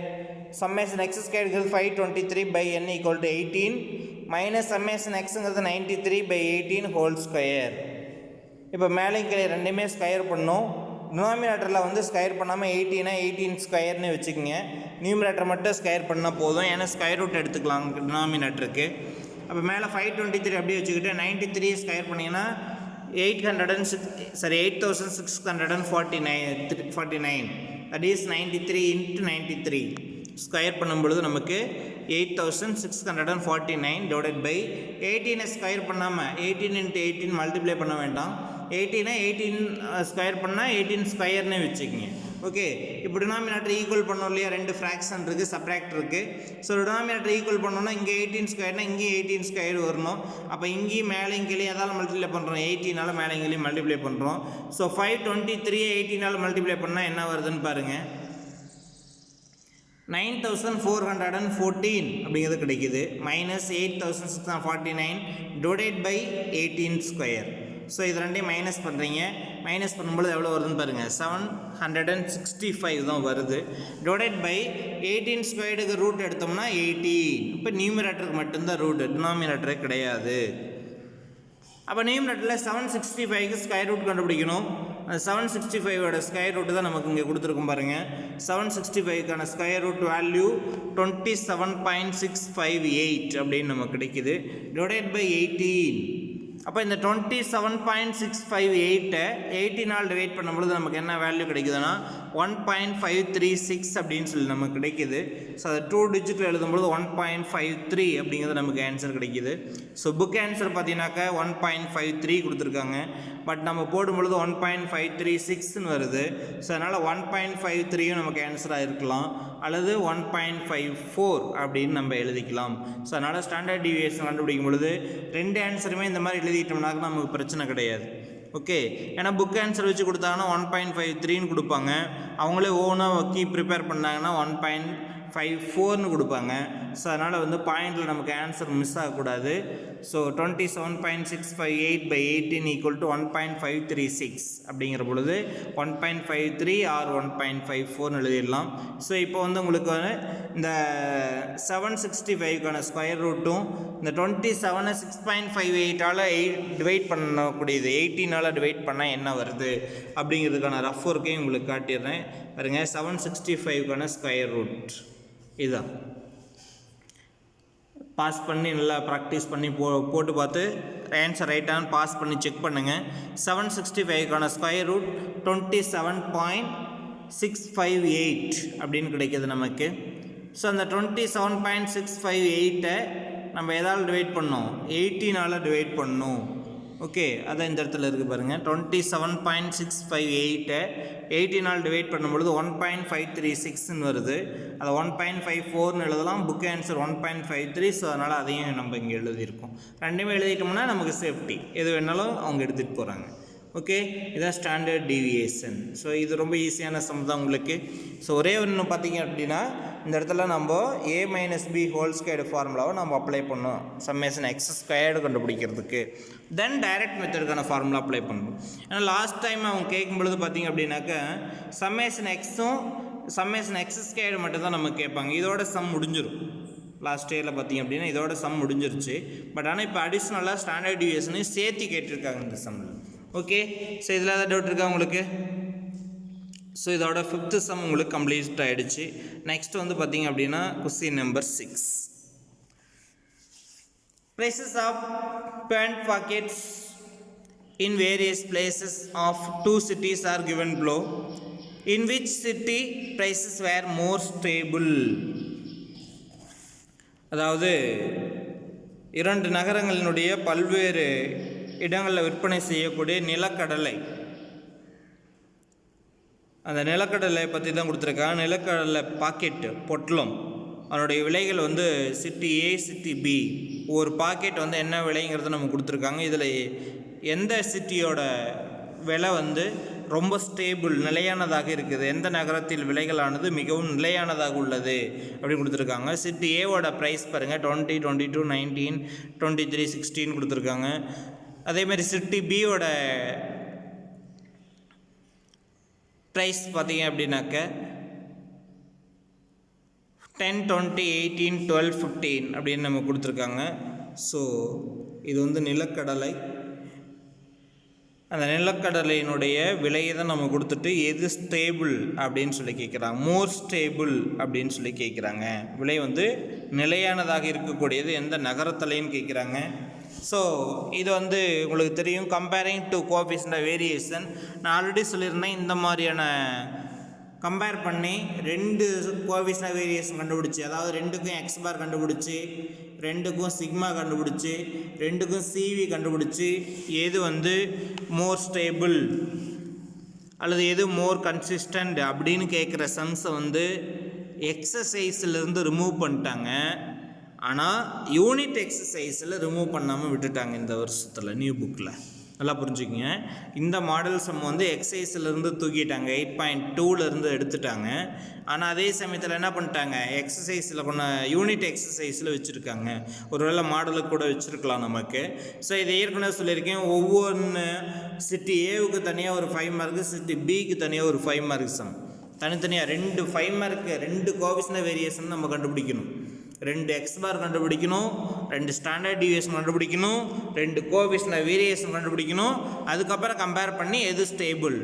Speaker 1: Summation x ஸ்கொயர்டுங்கிறது 523 by n equal to 18 minus summation எக்ஸுங்கிறது 93 பை 18 ஹோல் ஸ்கொயர். இப்போ மேலே கீழே ரெண்டுமே ஸ்கொயர் பண்ணோம். டினாமினேட்டரில் வந்து ஸ்கொயர் பண்ணாமல் 18 ஸ்கொயர்னு வச்சுக்கோங்க. நியூமினேட்டர் மட்டும் ஸ்கொயர் பண்ணால் போதும். ஏன்னா ஸ்கொயர் ரூட் எடுத்துக்கலாம் டினாமினேட்டருக்கு. அப்போ மேலே 523 அப்படியே வச்சுக்கிட்டு 93 ஸ்கொயர் பண்ணிங்கன்னா 8649 தட் இஸ் 93 into 93 ஸ்கொயர் பண்ணும்பொழுது நமக்கு 8649 டிவைடட் பை 18 ஸ்கொயர் பண்ணாமல் 18 into 18 மல்டிப்ளை பண்ண வேண்டாம். 18 ஸ்கொயர் பண்ணால் 18 ஸ்கொயர்னே வச்சுக்கோங்க. ஓகே, இப்போ டினாமினேட்டர் ஈக்குவல் பண்ணோம் இல்லையா, ரெண்டு ஃப்ராக்ஷன் இருக்குது, சப்ராக்ட் இருக்குது. ஸோ டினாமினேட்டர் ஈக்குவல் பண்ணோன்னா இங்கே 18 ஸ்கொயர்னா இங்கேயும் 18 ஸ்கொயர் வரணும். அப்போ இங்கேயும் மேலே கீழே எதால் மல்டிப்ளை பண்ணுறோம், 18 மேலே இங்கேயும் மல்டிப்ளை பண்ணுறோம். ஸோ 523 18 மல்டிப்ளை பண்ணால் என்ன வருதுன்னு பாருங்கள், 9414 அப்படிங்கிறது கிடைக்குது. Minus 8649 divided by 18 square. So இது ரெண்டையும் மைனஸ் பண்ணுறீங்க. மைனஸ் பண்ணும்போது எவ்வளோ வருதுன்னு பாருங்கள், 765 தான் வருது. டிவைடட் பை 18 ஸ்கொயர்டுக்கு ரூட் எடுத்தோம்னா 18. இப்போ நியூமினேட்டருக்கு மட்டும்தான் ரூட், டினாமினேட்டரே கிடையாது. அப்போ நியூமினேட்டரில் 765க்கு ஸ்கொயர் ரூட் கண்டுபிடிக்கணும். அந்த 765ஓட ஸ்கொயர் ரூட்டு தான் நமக்கு இங்கே கொடுத்துருக்கும் பாருங்கள். 765க்கான ஸ்கொயர் ரூட் வேல்யூ 27.658 அப்படின்னு நமக்கு கிடைக்குது. Divided by 18. அப்போ இந்த 27.658 18 டிவைட் பண்ணும்பொழுது நமக்கு என்ன வேல்யூ கிடைக்குதுன்னா 1.536 அப்படின்னு சொல்லி நமக்கு கிடைக்குது. ஸோ அதை 2 டிஜிட்டில் எழுதும்போது 1.53 அப்படிங்கிறது நமக்கு ஆன்சர் கிடைக்குது. ஸோ புக் ஆன்சர் பார்த்தீங்கன்னாக்கா 1.53 கொடுத்துருக்காங்க. பட் நம்ம போடும்பொழுது 1.536ன்னு வருது. ஸோ அதனால் 1.53யும் நமக்கு ஆன்சராக இருக்கலாம், அல்லது 1.54 அப்படின்னு நம்ம எழுதிக்கலாம். ஸோ அதனால் ஸ்டாண்டர்ட் டிவியேஷன் கண்டுபிடிக்கும் பொழுது ரெண்டு ஆன்சருமே இந்த மாதிரி எழுதிட்டோம்னாக்க நமக்கு பிரச்சனை கிடையாது. ஓகே, ஏன்னா புக் ஆன்சர் வச்சு கொடுத்தாங்கன்னா 1.53ன்னு கொடுப்பாங்க. அவங்களே ஓனாக கீ ப்ரிப்பேர் பண்ணாங்கன்னா 1.54ன்னு கொடுப்பாங்க. ஸோ அதனால் வந்து பாயிண்டில் நமக்கு ஆன்சர் மிஸ் ஆகக்கூடாது. ஸோ 27.658 by 18 equal to 1.536 அப்படிங்கிற பொழுது 1.53 ஆர் 1.54ன்னு எழுதிடலாம். ஸோ இப்போ வந்து உங்களுக்கு இந்த 765க்கான ஸ்கொயர் ரூட்டும் இந்த 27 6.58ஆல் டிவைட் பண்ணக்கூடியது 18ஆல் டிவைட் பண்ணால் என்ன வருது அப்படிங்கிறதுக்கான ரஃப் ஒர்க்கையும் உங்களுக்கு காட்டிடுறேன் பாருங்க. 765க்கான ஸ்கொயர் ரூட் இதுதான். பாஸ் பண்ணி நல்லா ப்ராக்டிஸ் பண்ணி போட்டு பார்த்து ஆன்சர் ரைட்டானு பாஸ் பண்ணி செக் பண்ணுங்கள். 765க்கான ஸ்கொயர் ரூட் 27.658 அப்படின்னு கிடைக்கிது நமக்கு. ஸோ அந்த 27.658 நம்ம எதால் டிவைட் பண்ணோம், 18ஆல் டிவைட் பண்ணோம். ஓகே, அதான் இந்த இடத்துல இருக்குது பாருங்கள். 27.658 18ஆல் டிவைட் பண்ணும்பொழுது 1.536ன்னு வருது. அதை 1.54ன்னு எழுதலாம். Book answer 1.53. ஸோ அதனால் அதையும் நம்ம இங்கே எழுதியிருக்கோம். ரெண்டுமே எழுதிட்டோம்னா நமக்கு சேஃப்டி, எது வேணாலும் அவங்க எடுத்துகிட்டு போகிறாங்க. ஓகே, இதுதான் ஸ்டாண்டர்ட் டீவியேஷன். ஸோ இது ரொம்ப ஈஸியான சம் தான் உங்களுக்கு. ஸோ ஒரே ஒன்று பார்த்தீங்க அப்படின்னா இந்த இடத்துல நம்ம a - b ஹோல் ஸ்கொயர்டு ஃபார்முலாவை நம்ம அப்ளை பண்ணோம் சம்மேஷன் எக்ஸ் ஸ்கொயர்டு கண்டுபிடிக்கிறதுக்கு. தென் டைரக்ட் மெத்தடுக்கான ஃபார்முலா அப்ளை பண்ணணும். ஏன்னா லாஸ்ட் டைம் அவங்க கேட்கும்பொழுது பார்த்தீங்க அப்படின்னாக்கா சம்மேஷன் எக்ஸும் சம்மேஷன் எக்ஸ் ஸ்கொயர்டு மட்டும் தான் நம்ம கேட்பாங்க. இதோட சம் முடிஞ்சிடும். லாஸ்ட் இயரில் பார்த்தீங்க அப்படின்னா இதோட சம் முடிஞ்சிருச்சு. பட் ஆனால் இப்போ அடிஷ்னலாக ஸ்டாண்டர்ட் டீவியேஷனையும் சேர்த்து கேட்டிருக்காங்க இந்த சம்மில். ஓகே, ஸோ இதில் ஏதாவது டவுட் இருக்கா உங்களுக்கு? ஸோ இதோட 5th சம் உங்களுக்கு கம்ப்ளீட் ஆகிடுச்சு. நெக்ஸ்ட் வந்து பார்த்தீங்க அப்படின்னா question number 6. prices of pant pockets in various places of two cities are given below. In which city prices were more stable? அதாவது இரண்டு நகரங்களினுடைய பல்வேறு இடங்களில் விற்பனை செய்யக்கூடிய நிலக்கடலை, அந்த நிலக்கடலை பற்றி தான் கொடுத்துருக்காங்க. நிலக்கடலை பாக்கெட்டு பொட்டலம், அதனுடைய விலைகள் வந்து சிட்டி ஏ சிட்டி பி ஒரு பாக்கெட் வந்து என்ன விலைங்கிறத நம்ம கொடுத்துருக்காங்க. இதில் எந்த சிட்டியோட விலை வந்து ரொம்ப ஸ்டேபிள் நிலையானதாக இருக்குது, எந்த நகரத்தில் விலைகளானது மிகவும் நிலையானதாக உள்ளது அப்படின்னு கொடுத்துருக்காங்க. சிட்டி ஏவோட ப்ரைஸ் பாருங்கள் 20, 22, 19, 23, 16 கொடுத்துருக்காங்க. அதேமாதிரி சிட்டி பியோட ப்ரைஸ் பார்த்தீங்க அப்படின்னாக்க 10, 20, 18, 12, 15 அப்படின்னு நம்ம கொடுத்துருக்காங்க. ஸோ இது வந்து நிலக்கடலை. அந்த நிலக்கடலையினுடைய விலையை தான் நம்ம கொடுத்துட்டு எது ஸ்டேபிள் அப்படின்னு சொல்லி கேட்குறாங்க, மோர் ஸ்டேபிள் அப்படின்னு சொல்லி கேட்குறாங்க. விலை வந்து நிலையானதாக இருக்கக்கூடியது எந்த நகரத்துலைன்னு கேட்குறாங்க. ஸோ இது வந்து உங்களுக்கு தெரியும், கம்பேரிங் டு கோஎஃபிஷியன்ட் வேரியேஷன். நான் ஆல்ரெடி சொல்லியிருந்தேன், இந்த மாதிரியான கம்பேர் பண்ணி ரெண்டு கோஎஃபிஷியன்ட் வேரியேஷன் கண்டுபிடிச்சி, அதாவது ரெண்டுக்கும் எக்ஸ் பார் கண்டுபிடிச்சி, ரெண்டுக்கும் சிக்மா கண்டுபிடிச்சி, ரெண்டுக்கும் சிவி கண்டுபிடிச்சி, எது வந்து மோர் ஸ்டேபிள் அல்லது எது மோர் கன்சிஸ்டன்ட் அப்படின்னு கேட்குற சம்ஸை வந்து எக்ஸசைஸ்லேருந்து ரிமூவ் பண்ணிட்டாங்க. ஆனால் யூனிட் எக்ஸசைஸில் ரிமூவ் பண்ணாமல் விட்டுட்டாங்க இந்த வருஷத்தில் நியூ புக்கில். நல்லா புரிஞ்சுக்கங்க. இந்த மாடல் சம் வந்து எக்ஸசைஸ்லேருந்து தூக்கிட்டாங்க, 8.2லேருந்து எடுத்துட்டாங்க. ஆனால் அதே சமயத்தில் என்ன பண்ணிட்டாங்க, எக்ஸசைஸில் கொண்ட யூனிட் எக்ஸசைஸில் வச்சுருக்காங்க. ஒருவேளை மாடலுக்கு கூட வச்சுருக்கலாம் நமக்கு. ஸோ இதை ஏற்கனவே சொல்லியிருக்கேன், ஒவ்வொன்று சிட்டி ஏவுக்கு தனியாக ஒரு 5 மார்க்கு, சிட்டி பிக்கு தனியாக ஒரு 5 மார்க் சம், தனித்தனியாக 2 5 மார்க்கு 2 கோஎஃபிஷியன்ட் வேரியேஷன் நம்ம கண்டுபிடிக்கணும். 2 எக்ஸ் பார் கண்டுபிடிக்கணும், 2 ஸ்டாண்டர்ட் டிவியேஷன் கண்டுபிடிக்கணும், 2 கோஎஃபிஷியன்ட் வேரியேஷன் கண்டுபிடிக்கணும். அதுக்கப்புறம் கம்பேர் பண்ணி எது ஸ்டேபிள்.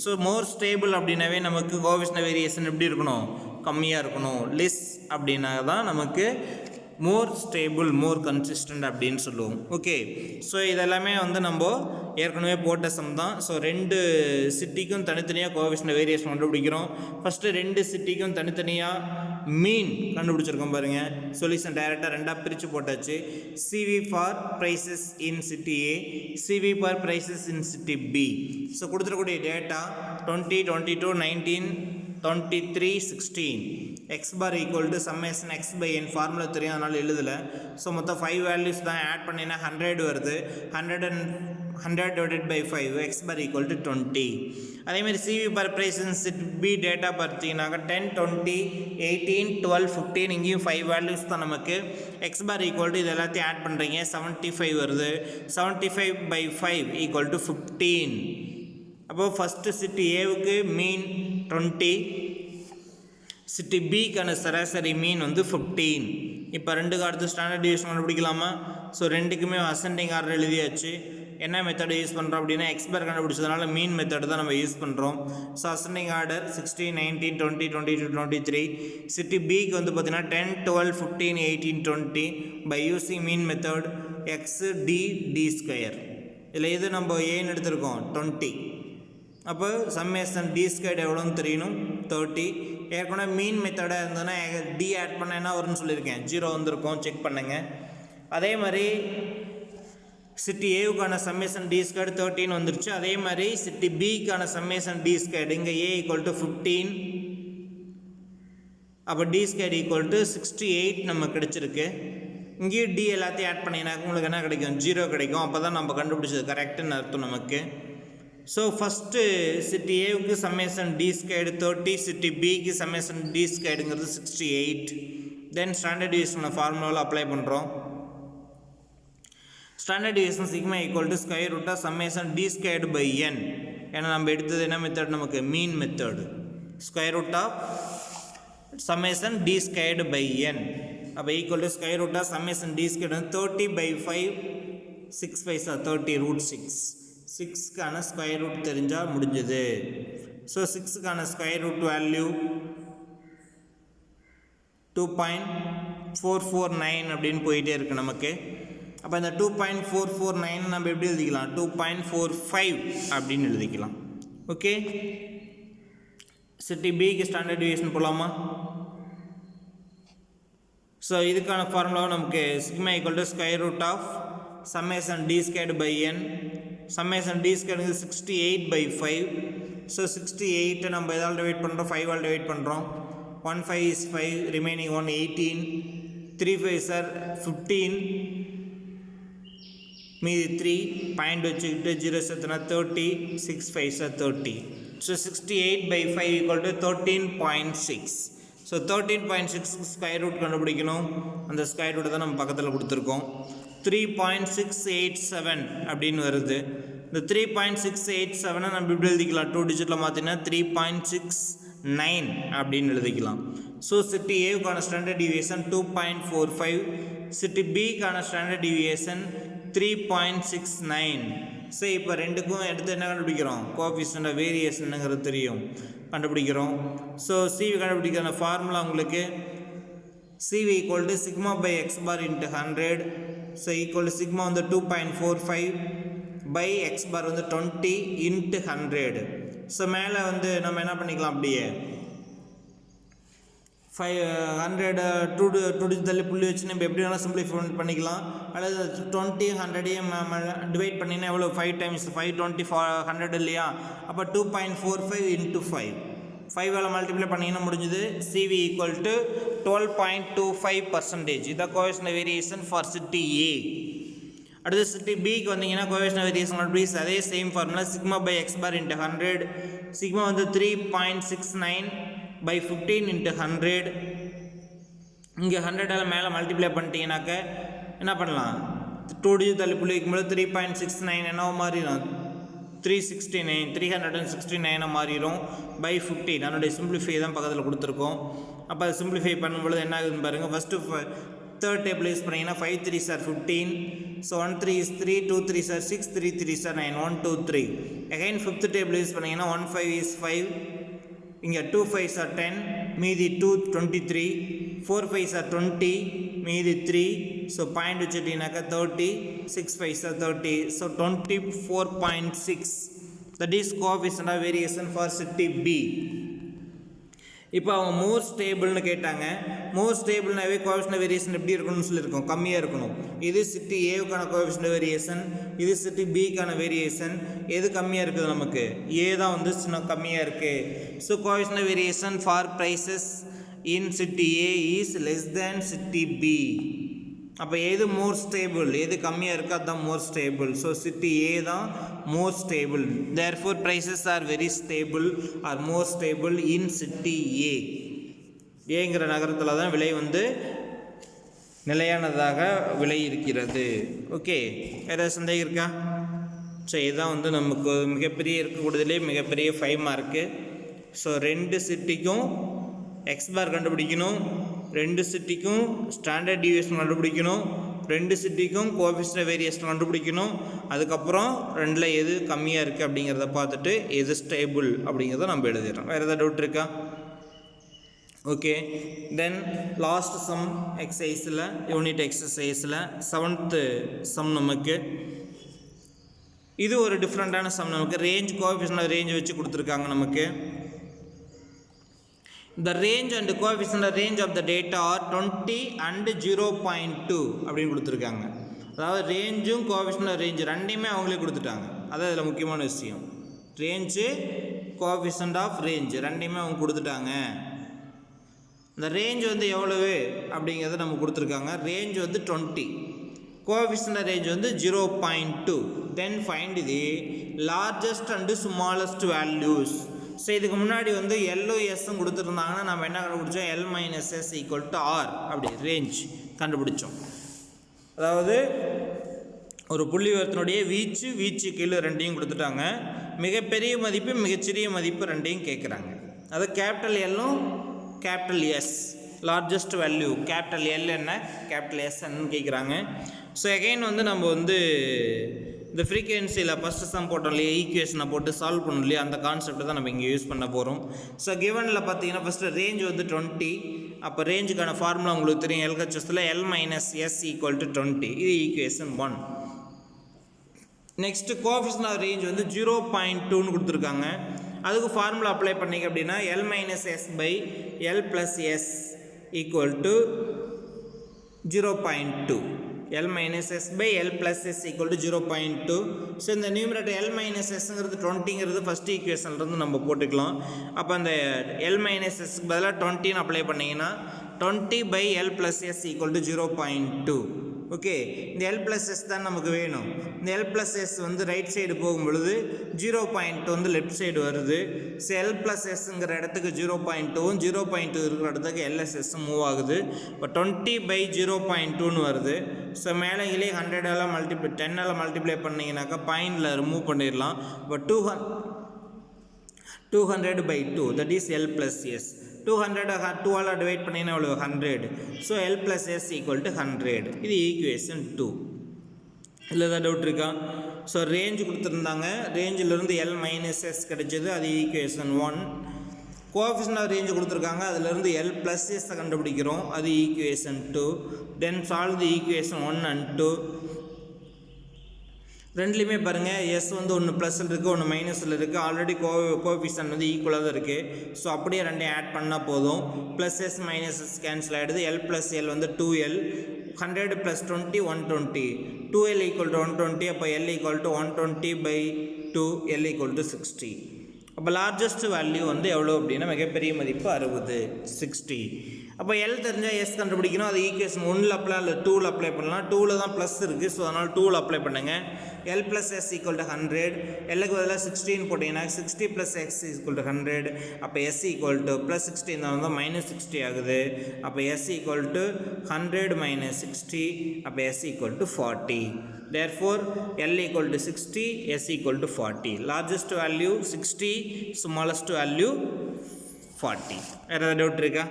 Speaker 1: ஸோ மோர் ஸ்டேபிள் அப்படின்னாவே நமக்கு கோஎஃபிஷியன்ட் வேரியேஷன் எப்படி இருக்கணும், கம்மியாக இருக்கணும். லெஸ் அப்படின்னா தான் நமக்கு மோர் ஸ்டேபிள் மோர் கன்சிஸ்டன்ட் அப்படின்னு சொல்லுவோம். ஓகே, ஸோ இதெல்லாமே வந்து நம்ம ஏற்கனவே போட்ட சம் தான். ஸோ 2 சிட்டிக்கும் தனித்தனியாக கோஎஃபிஷியன்ட் வேரியேஷன் கண்டுபிடிக்கிறோம். ஃபஸ்ட்டு 2 சிட்டிக்கும் தனித்தனியாக மீன் கண்டுபிடிச்சிருக்கோம் பாருங்கள். சொல்யூஷன் டைரெக்டாக ரெண்டாக பிரித்து போட்டாச்சு. CV for prices in city A, CV for prices in city B. So கொடுத்துருக்கூடிய data 20, 22, 19, 23, 16. X bar equal to summation x by n formula தெரியும், அதனால் எழுதலை. ஸோ மொத்தம் 5 வேல்யூஸ் தான் ஆட் பண்ணினா 100 வருது. 100 divided by 5, x bar equal to 20. அதேமாதிரி CV for price in city B data பார்த்தீங்கன்னாக்கா 10, 20, 18, 12, 15. இங்கேயும் 5 வேல்யூஸ் தான் நமக்கு. எக்ஸ் பார் ஈக்குவல் டு இது எல்லாத்தையும் ஆட் பண்ணுறீங்க, 75 வருது. 75 பை 5 ஈக்குவல் டு 15. அப்போது ஃபஸ்ட்டு சிட்டி ஏவுக்கு மீன் 20, சிட்டி பிக்கான சராசரி மீன் வந்து 15. இப்போ ரெண்டுக்கு அடுத்து ஸ்டாண்டர்ட் டிவியேஷன் கண்டுபிடிக்கலாமா? ஸோ ரெண்டுக்குமே அசெண்டிங் ஆர்டர் எழுதியாச்சு. என்ன மெத்தட் யூஸ் பண்ணுறோம் அப்படின்னா எக்ஸ் பார் கண்டுபிடிச்சதுனால மீன் மெத்தட் தான் நம்ம யூஸ் பண்ணுறோம். So ascending order 16, 19, 20, 22, 23. சிட்டி பிக்கு வந்து பார்த்தீங்கன்னா 10, 12, 15, 18, 20 by using mean method x d square. இதில் எது நம்ம ஏன்னு எடுத்திருக்கோம் 20. அப்போ சம்மேஷன் டி ஸ்கொயர் எவ்வளோன்னு தெரியணும் 30. ஏற்கனவே மீன் மெத்தடாக இருந்ததுன்னா டி ஆட் பண்ண என்ன வரும்னு சொல்லியிருக்கேன், 0 வந்திருக்கும், செக் பண்ணுங்கள். அதே மாதிரி சிட்டி ஏவுக்கான சம்மேஷன் டி ஸ்கொயர் 13 வந்துருச்சு. அதே மாதிரி சிட்டி பிக்கான சம்மேஷன் டி ஸ்கொயர் இங்கே ஏ ஈக்குவல் டு 15. அப்போ டி ஸ்கொயர் ஈக்குவல் டு 68 நம்ம கிடச்சிருக்கு. இங்கேயும் டி எல்லாத்தையும் ஆட் பண்ணினாக்க உங்களுக்கு என்ன கிடைக்கும், 0 கிடைக்கும். அப்போ தான் நம்ம கண்டுபிடிச்சது கரெக்டுன்னு அர்த்தம் நமக்கு. ஸோ ஃபஸ்ட்டு சிட்டி ஏவுக்கு சம்மேஷன் டி ஸ்கொயர்டு 30, சிட்டி பிக்கு சம்மேஷன் டி ஸ்கொயர்டுங்கிறது 68. தென் ஸ்டாண்டர்ட் டிவியேஷன் ஃபார்முலாவில் அப்ளை பண்ணுறோம். Standard deviation sigma equal to square root of summation d squared by n. ஏன்னா நம்ம எடுத்தது என்ன மெத்தட், நமக்கு mean method. Square root of summation d squared by n. அப்போ equal to square root of summation d squared 30 by 5, 6 5 30 root 6. 6க்கான square root தெரிஞ்சால் முடிஞ்சது. ஸோ 6க்கான ஸ்கொயர் ரூட் வேல்யூ 2.449 அப்படின்னு போயிட்டே இருக்குது நமக்கு. அப்போ இந்த 2.449 நம்ம எப்படி எழுதிக்கலாம் 2.45 அப்படின்னு எழுதிக்கலாம். ஓகே, சிட்டி பிக்கு ஸ்டாண்டர்ட் டிவியேஷன் போகலாமா? ஸோ இதுக்கான ஃபார்முலாவும் நமக்கு sigma equal to square root of summation d squared by n. Summation d squared 68/5. So 68 நம்ம எதால் டிவைட் பண்ணுறோம் 5 ஆல் டிவைட் பண்ணுறோம். 1 5 is 5, remaining 1 18, 3 5 are 15, மீதி 3 பாயிண்ட் வச்சுக்கிட்டு 0 சேர்த்துனா 30, 6 5 are 30. So 68/5 equal to 13.6. So 13.6 square root கண்டுபிடிக்கணும். அந்த ஸ்கொயர் ரூட்டை தான் நம்ம பக்கத்தில் கொடுத்துருக்கோம். 3.687 அப்படின்னு வருது. இந்த 3.687 நம்ம இப்படி எழுதிக்கலாம், 2 டிஜிட்டில் மாற்றினா 3.69 அப்படின்னு எழுதிக்கலாம். ஸோ சிட்டி ஏவுக்கான ஸ்டாண்டர்ட் டிவியேஷன் 2.45, சிட்டி பிக்கான ஸ்டாண்டர்ட் டிவியேஷன் 3.69. ஸோ இப்போ ரெண்டுக்கும் எடுத்து என்ன கண்டுபிடிக்கிறோம், கோஎஃபிஷியன்ட் ஆஃப் வேரியேஷனுங்கிறது தெரியும், கண்டுபிடிக்கிறோம். ஸோ சிவி கண்டுபிடிக்கிற ஃபார்முலா உங்களுக்கு CV equal to sigma by x bar into 100. So equal to sigma வந்து 2.45 by x bar வந்து 20 into 100. ஸோ மேலே வந்து நம்ம என்ன பண்ணிக்கலாம், அப்படியே 500 2 தள்ளி புள்ளி வச்சு நம்ம எப்படி வேணால் சிம்பிளிஃபை பண்ணிக்கலாம். அல்லது 20 100ஐயும் டிவைட் பண்ணிங்கன்னா எவ்வளோ, 5 times 5 20 100 இல்லையா? அப்போ 2.45 into 5 5ஆல் மல்டிப்ளை பண்ணிங்கன்னா முடிஞ்சது. CV equal to 12.25%. இதான் coefficient variation for city A. அடுத்து சிட்டி பிக்கு வந்தீங்கன்னா கோஎஃபிஷியன்ட் வேரியேஷன் ப்ளீஸ் அதே same formula sigma by x bar into 100. சிக்மா வந்து 3.69/15 into 100. இங்கே 100ஆல் மேலே மல்டிப்ளை பண்ணிட்டீங்கன்னாக்க என்ன பண்ணலாம், 2 டிஜிட் தள்ளி புள்ளி வைக்கும்போது 3.69 என்னவோ மாறிடும், 369 மாறிடும் பை 15. அதனுடைய சிம்பிளிஃபை தான் பக்கத்தில் கொடுத்துருக்கோம். அப்போ அதை சிம்பிளிஃபை பண்ணும்பொழுது என்ன ஆகுதுன்னு பாருங்கள். ஃபஸ்ட்டு தேர்ட் டேபிள் யூஸ் பண்ணிங்கன்னா 5 3s are 15. So 1 3 is 3, 2 3s are 6, 3 3s are 9, 1 2 3. Again fifth table use பண்ணிங்கன்னா 1 5 is 5, இங்கே 2 5s are 10, மீதி 2 23, 4 5s are 20, மீதி 3. ஸோ பாயிண்ட் வச்சுட்டிங்கனாக்கா 30, 6 5s are 30. So 24.6 that is coefficient of variation for city B. இப்போ அவங்க மோர் ஸ்டேபிள்னு கேட்டாங்க. மோர் ஸ்டேபிள்னாவே கோஎஃபிஷியன்ட் வேரியேஷன் எப்படி இருக்கணும்னு சொல்லியிருக்கோம், கம்மியாக இருக்கணும். இது சிட்டி ஏவுக்கான கோஎஃபிஷியன்ட் வேரியேஷன், இது சிட்டி பிக்கான வேரியேஷன். எது கம்மியாக இருக்குது, நமக்கு ஏ தான் வந்து சின்ன கம்மியாக இருக்குது. So coefficient variation for prices in city A is less than city B. அப்போ எது மோர் ஸ்டேபிள், எது கம்மியாக இருக்கோ அதுதான் more stable. So city A தான் more stable. Therefore prices are very stable or more stable in city A. ஏங்கிற நகரத்தில் தான் விலை வந்து நிலையானதாக விலை இருக்கிறது. ஓகே, வேறு சந்தேகம் இருக்கா? ஸோ இதுதான் வந்து நமக்கு மிகப்பெரிய இருக்கக்கூடியதுலேயே மிகப்பெரிய 5 மார்க்கு. ஸோ 2 சிட்டிக்கும் எக்ஸ் பார் கண்டுபிடிக்கணும், 2 சிட்டிக்கும் ஸ்டாண்டர்ட் டிவியேஷன் கண்டுபிடிக்கணும், 2 சிட்டிக்கும் கோஎஃபிஷியன்ட் வேரியேஷன் கண்டுபிடிக்கணும். அதுக்கப்புறம் 2ல் எது கம்மியாக இருக்குது அப்படிங்கிறத பார்த்துட்டு எது ஸ்டேபிள் அப்படிங்கிறத நம்ம எழுதிடுறோம். வேறு ஏதாவது டவுட் இருக்கா? ஓகே, தென் லாஸ்ட் சம் எக்ஸசைஸில் யூனிட் எக்ஸசைஸில் 7th சம் நமக்கு இது ஒரு டிஃப்ரெண்ட்டான சம். நமக்கு ரேஞ்ச் கோஎஃபிஷியன்ட் ரேஞ்ச் வச்சு கொடுத்துருக்காங்க. நமக்கு the range and coefficient range of the data are 20 and 0.2 அப்படின்னு கொடுத்துருக்காங்க. அதாவது ரேஞ்சும் கோஎஃபிஷியன்ட் ரேஞ்சு ரெண்டையுமே அவங்களே கொடுத்துட்டாங்க. அதான் இதில் முக்கியமான விஷயம். ரேஞ்சு கோஎஃபிஷியன்ட் ஆஃப் ரேஞ்ச் ரெண்டையுமே அவங்க கொடுத்துட்டாங்க. இந்த ரேஞ்ச் வந்து எவ்வளவு அப்படிங்கிறத நம்ம கொடுத்துருக்காங்க. ரேஞ்ச் வந்து 20, கோஎஃபிஷியன்ட் ரேஞ்ச் வந்து 0.2. Then find the largest and smallest values. So இதுக்கு முன்னாடி வந்து எல்ஓஎஸ்ஸும் கொடுத்துருந்தாங்கன்னா நம்ம என்ன கண்டுபிடிச்சோம், L - S = R அப்படி ரேஞ்ச் கண்டுபிடிச்சோம். அதாவது ஒரு புள்ளி விவரத்தினுடைய வீச்சு கீழே ரெண்டையும் கொடுத்துட்டாங்க. மிகப்பெரிய மதிப்பு மிகச்சிறிய மதிப்பு ரெண்டையும் கேட்குறாங்க. அது கேபிட்டல் எல்லும் capital S, largest value capital L என்ன கேபிட்டல் எஸ் என்னன்னு கேட்குறாங்க. ஸோ எகைன் வந்து நம்ம வந்து இந்த ஃப்ரீக்வன்சியில் ஃபஸ்ட்டு சம் போட்டோம் இல்லையா, ஈக்குவேஷனை போட்டு சால்வ் பண்ணணும் இல்லையா, அந்த கான்செப்டை தான் நம்ம இங்கே யூஸ் பண்ண போகிறோம். ஸோ கிவனில் பார்த்தீங்கன்னா ஃபஸ்ட்டு ரேஞ்ச் வந்து 20 அப்போ ரேஞ்சுக்கான ஃபார்முலா உங்களுக்கு தெரியும். எல்ஹெச்எஸில் L minus S equal to 20. இது equation 1. Next coefficient of range வந்து 0.2ன்னு கொடுத்துருக்காங்க. அதுக்கு ஃபார்முலா அப்ளை பண்ணிங்க அப்படின்னா L minus S by L plus S equal to 0.2. L minus S by L plus S equal to 0.2. So இந்த நியூமரேட்டர் L minus Sங்கிறது 20ங்கிறது ஃபஸ்ட் ஈக்குவேஷன்லேருந்து நம்ம போட்டுக்கலாம். அப்போ அந்த L minus Sக்கு பதிலாக 20ன்னு அப்ளை பண்ணிங்கன்னா 20 by L plus S equal to 0.2. Okay, இந்த L plus S தான் நமக்கு வேணும். இந்த L plus S வந்து ரைட் சைடு போகும்பொழுது 0.2 வந்து லெஃப்ட் சைடு வருது. ஸோ L plus Sங்கிற இடத்துக்கு 0.2வும் 0.2 இருக்கிற இடத்துக்கு LSS மூவ் ஆகுது. இப்போ 20 by 0.2ன்னு வருது. ஸோ மேலேங்களே 100ஆல் மல்டிப்ளை 10ஆல் மல்டிப்ளை பண்ணிங்கனாக்கா பாயிண்டில் ரிமூவ் பண்ணிடலாம். இப்போ 200 by 2 that is L plus S. 200 2ஆல் divide பண்ணிங்கன்னா எவ்வளோ 100. So L plus S equal to 100. இது ஈக்குவேஷன் 2. இல்லை ஏதாவது டவுட் இருக்கா? ஸோ ரேஞ்சு கொடுத்துருந்தாங்க, ரேஞ்சிலிருந்து L மைனஸ் எஸ் கிடைச்சது, அது ஈக்குவேஷன் 1. கோஎஃபிஷியன்ட் ஆஃப் ரேஞ்சு கொடுத்துருக்காங்க, அதிலிருந்து L plus S கண்டுபிடிக்கிறோம், அது equation 2. Then solve the equation 1 and 2. ரெண்டுலேயுமே பாருங்கள், எஸ் வந்து ஒன்று ப்ளஸில் இருக்குது, ஒன்று மைனஸில் இருக்குது. ஆல்ரெடி கோஎஃபிஷியன்ட் வந்து ஈக்குவலாக தான் இருக்குது. ஸோ அப்படியே ரெண்டையும் ஆட் பண்ணால் போதும். Plus S minus S cancel ஆகிடுது. L ப்ளஸ் L வந்து 2L. 100 + 20 120. 2L equal to 120. அப்போ L equal to 120 by 2. L equal to 60. அப்போ லார்ஜஸ்ட் வேல்யூ வந்து எவ்வளோ அப்படின்னா மிகப்பெரிய மதிப்பு 60 60. அப்போ L தெரிஞ்சால் S கண்டுபிடிக்கணும். அது ஈக்குவேஷன் 1ல் அப்ளை இல்லை 2ல் அப்ளை பண்ணலாம். 2ல் தான் ப்ளஸ் இருக்குது, ஸோ அதனால் 2ல் அப்ளை பண்ணுங்கள். L plus S equal to 100. Lக்கு பதிலாக 16 போட்டிங்கன்னா 60 plus X equal to 100. அப்போ S equal to plus 16 தான் வந்து minus 60 ஆகுது. அப்போ S equal to 100 minus 60. அப்போ S equal to 40. Therefore L equal to 60, S equal to 40. Largest value 60, smallest value 40. வேறு ஏதாவது டவுட் இருக்கா?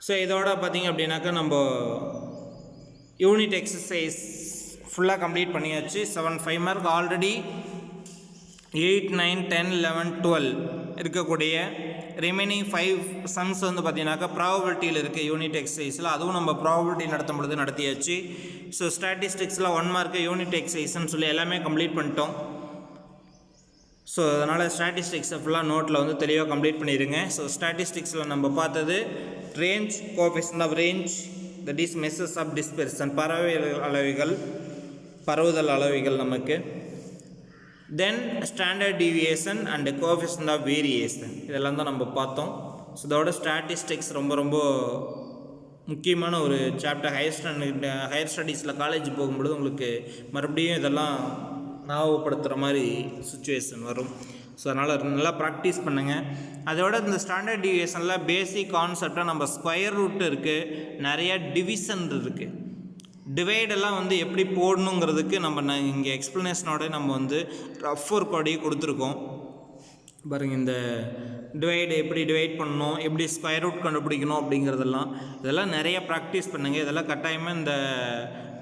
Speaker 1: ஸோ இதோட பார்த்தீங்க அப்படின்னாக்கா நம்ம யூனிட் எக்ஸசைஸ் ஃபுல்லாக கம்ப்ளீட் பண்ணியாச்சு. 7-5 மார்க் ஆல்ரெடி 8, 9, 10, 11, 12 இருக்கக்கூடிய ரிமைனிங் 5 சம்ஸ் வந்து பார்த்தீங்கன்னாக்கா ப்ராபபிலிட்டியில் இருக்குது யூனிட் எக்ஸசைஸில். அதுவும் நம்ம ப்ராபபிலிட்டி நடத்தும் பொழுது நடத்தியாச்சு. ஸோ ஸ்டாட்டிஸ்டிக்ஸில் 1 மார்க்கு யூனிட் எக்ஸசைஸ்ன்னு சொல்லி எல்லாமே கம்ப்ளீட் பண்ணிட்டோம். ஸோ அதனால் ஸ்டாட்டிஸ்டிக்ஸை ஃபுல்லாக நோட்டில் வந்து தெளிவாக கம்ப்ளீட் பண்ணிடுங்க. ஸோ ஸ்டாட்டிஸ்டிக்ஸில் நம்ம பார்த்தது range, coefficient of range, that is measures of dispersion, பரவுதல் அளவிகள் நமக்கு. Then standard deviation and coefficient of variation, இதெல்லாம் தான் நம்ம பார்த்தோம். ஸோ இதோட ஸ்டாட்டிஸ்டிக்ஸ் ரொம்ப ரொம்ப முக்கியமான ஒரு சாப்டர். ஹையர் ஸ்டடீஸில் காலேஜ் போகும்பொழுது உங்களுக்கு மறுபடியும் இதெல்லாம் ஞாபகப்படுத்துகிற மாதிரி சுச்சுவேஷன் வரும். ஸோ அதனால் நல்லா ப்ராக்டிஸ் பண்ணுங்கள். அதோட இந்த ஸ்டாண்டர்ட் டீவியேஷனில் பேசிக் கான்செப்டாக நம்ம ஸ்கொயர் ரூட் இருக்குது, நிறையா டிவிஷன் இருக்குது. டிவைடெல்லாம் வந்து எப்படி போடணுங்கிறதுக்கு நம்ம இங்கே எக்ஸ்ப்ளனேஷனோட நம்ம வந்து ரஃப் ஒர்க்கோடையே கொடுத்துருக்கோம். பாருங்கள், இந்த டிவைடு எப்படி டிவைட் பண்ணணும், எப்படி ஸ்கொயர் ரூட் கண்டுபிடிக்கணும் அப்படிங்கிறதெல்லாம் இதெல்லாம் நிறைய ப்ராக்டிஸ் பண்ணுங்கள். இதெல்லாம் கட்டாயமாக இந்த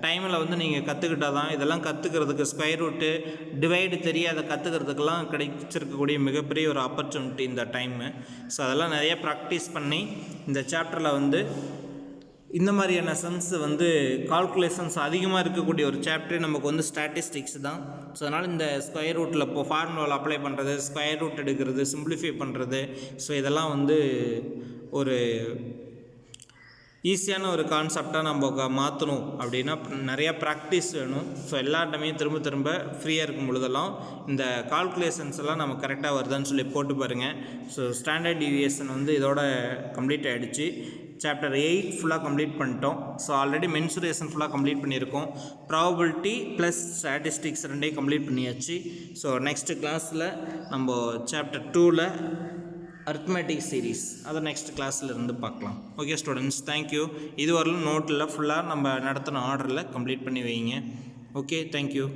Speaker 1: டைமில் வந்து நீங்கள் கற்றுக்கிட்டால் தான் இதெல்லாம் கற்றுக்கிறதுக்கு, ஸ்கொயர் ரூட்டு டிவைடு தெரியாத கற்றுக்கிறதுக்கெல்லாம் கிடைச்சிருக்கக்கூடிய மிகப்பெரிய ஒரு ஆப்பர்ச்சுனிட்டி இந்த டைமு. ஸோ அதெல்லாம் நிறைய ப்ராக்டிஸ் பண்ணி இந்த சாப்டரில் வந்து இந்த மாதிரியான சம்ஸ் வந்து கால்குலேஷன்ஸ் அதிகமாக இருக்கக்கூடிய ஒரு சாப்டர் நமக்கு வந்து ஸ்டாட்டிஸ்டிக்ஸ் தான். ஸோ அதனால் இந்த ஸ்கொயர் ரூட்டில் இப்போ ஃபார்முலாவில் அப்ளை பண்ணுறது, ஸ்கொயர் ரூட் எடுக்கிறது, சிம்பிளிஃபை பண்ணுறது, ஸோ இதெல்லாம் வந்து ஒரு ஈஸியான ஒரு கான்செப்டாக நம்ம மாற்றணும் அப்படின்னா நிறையா ப்ராக்டிஸ் வேணும். ஸோ எல்லாருமே திரும்ப திரும்ப ஃப்ரீயாக இருக்கும் பொழுதெல்லாம் இந்த கால்குலேஷன்ஸ் எல்லாம் நம்ம கரெக்டாக வருதான்னு சொல்லி போட்டு பாருங்கள். ஸோ ஸ்டாண்டர்ட் டீவியேஷன் வந்து இதோட கம்ப்ளீட் ஆகிடுச்சு. சாப்டர் 8 ஃபுல்லாக கம்ப்ளீட் பண்ணிட்டோம். ஸோ ஆல்ரெடி மென்சுரேஷன் ஃபுல்லாக கம்ப்ளீட் பண்ணியிருக்கோம். ப்ராபபிலிட்டி ப்ளஸ் ஸ்டாட்டிஸ்டிக்ஸ் ரெண்டையும் கம்ப்ளீட் பண்ணியாச்சு. ஸோ நெக்ஸ்ட் கிளாஸில் நம்ம சாப்டர் 2ல் அரித்மெட்டிக் சீரீஸ் அதை நெக்ஸ்ட் கிளாஸில் இருந்து பார்க்கலாம். Okay students, thank you. இதுவரையிலும் நோட்டில் ஃபுல்லாக நம்ம நடத்தின ஆர்டரில் கம்ப்ளீட் பண்ணி வைங்க. Okay, thank you.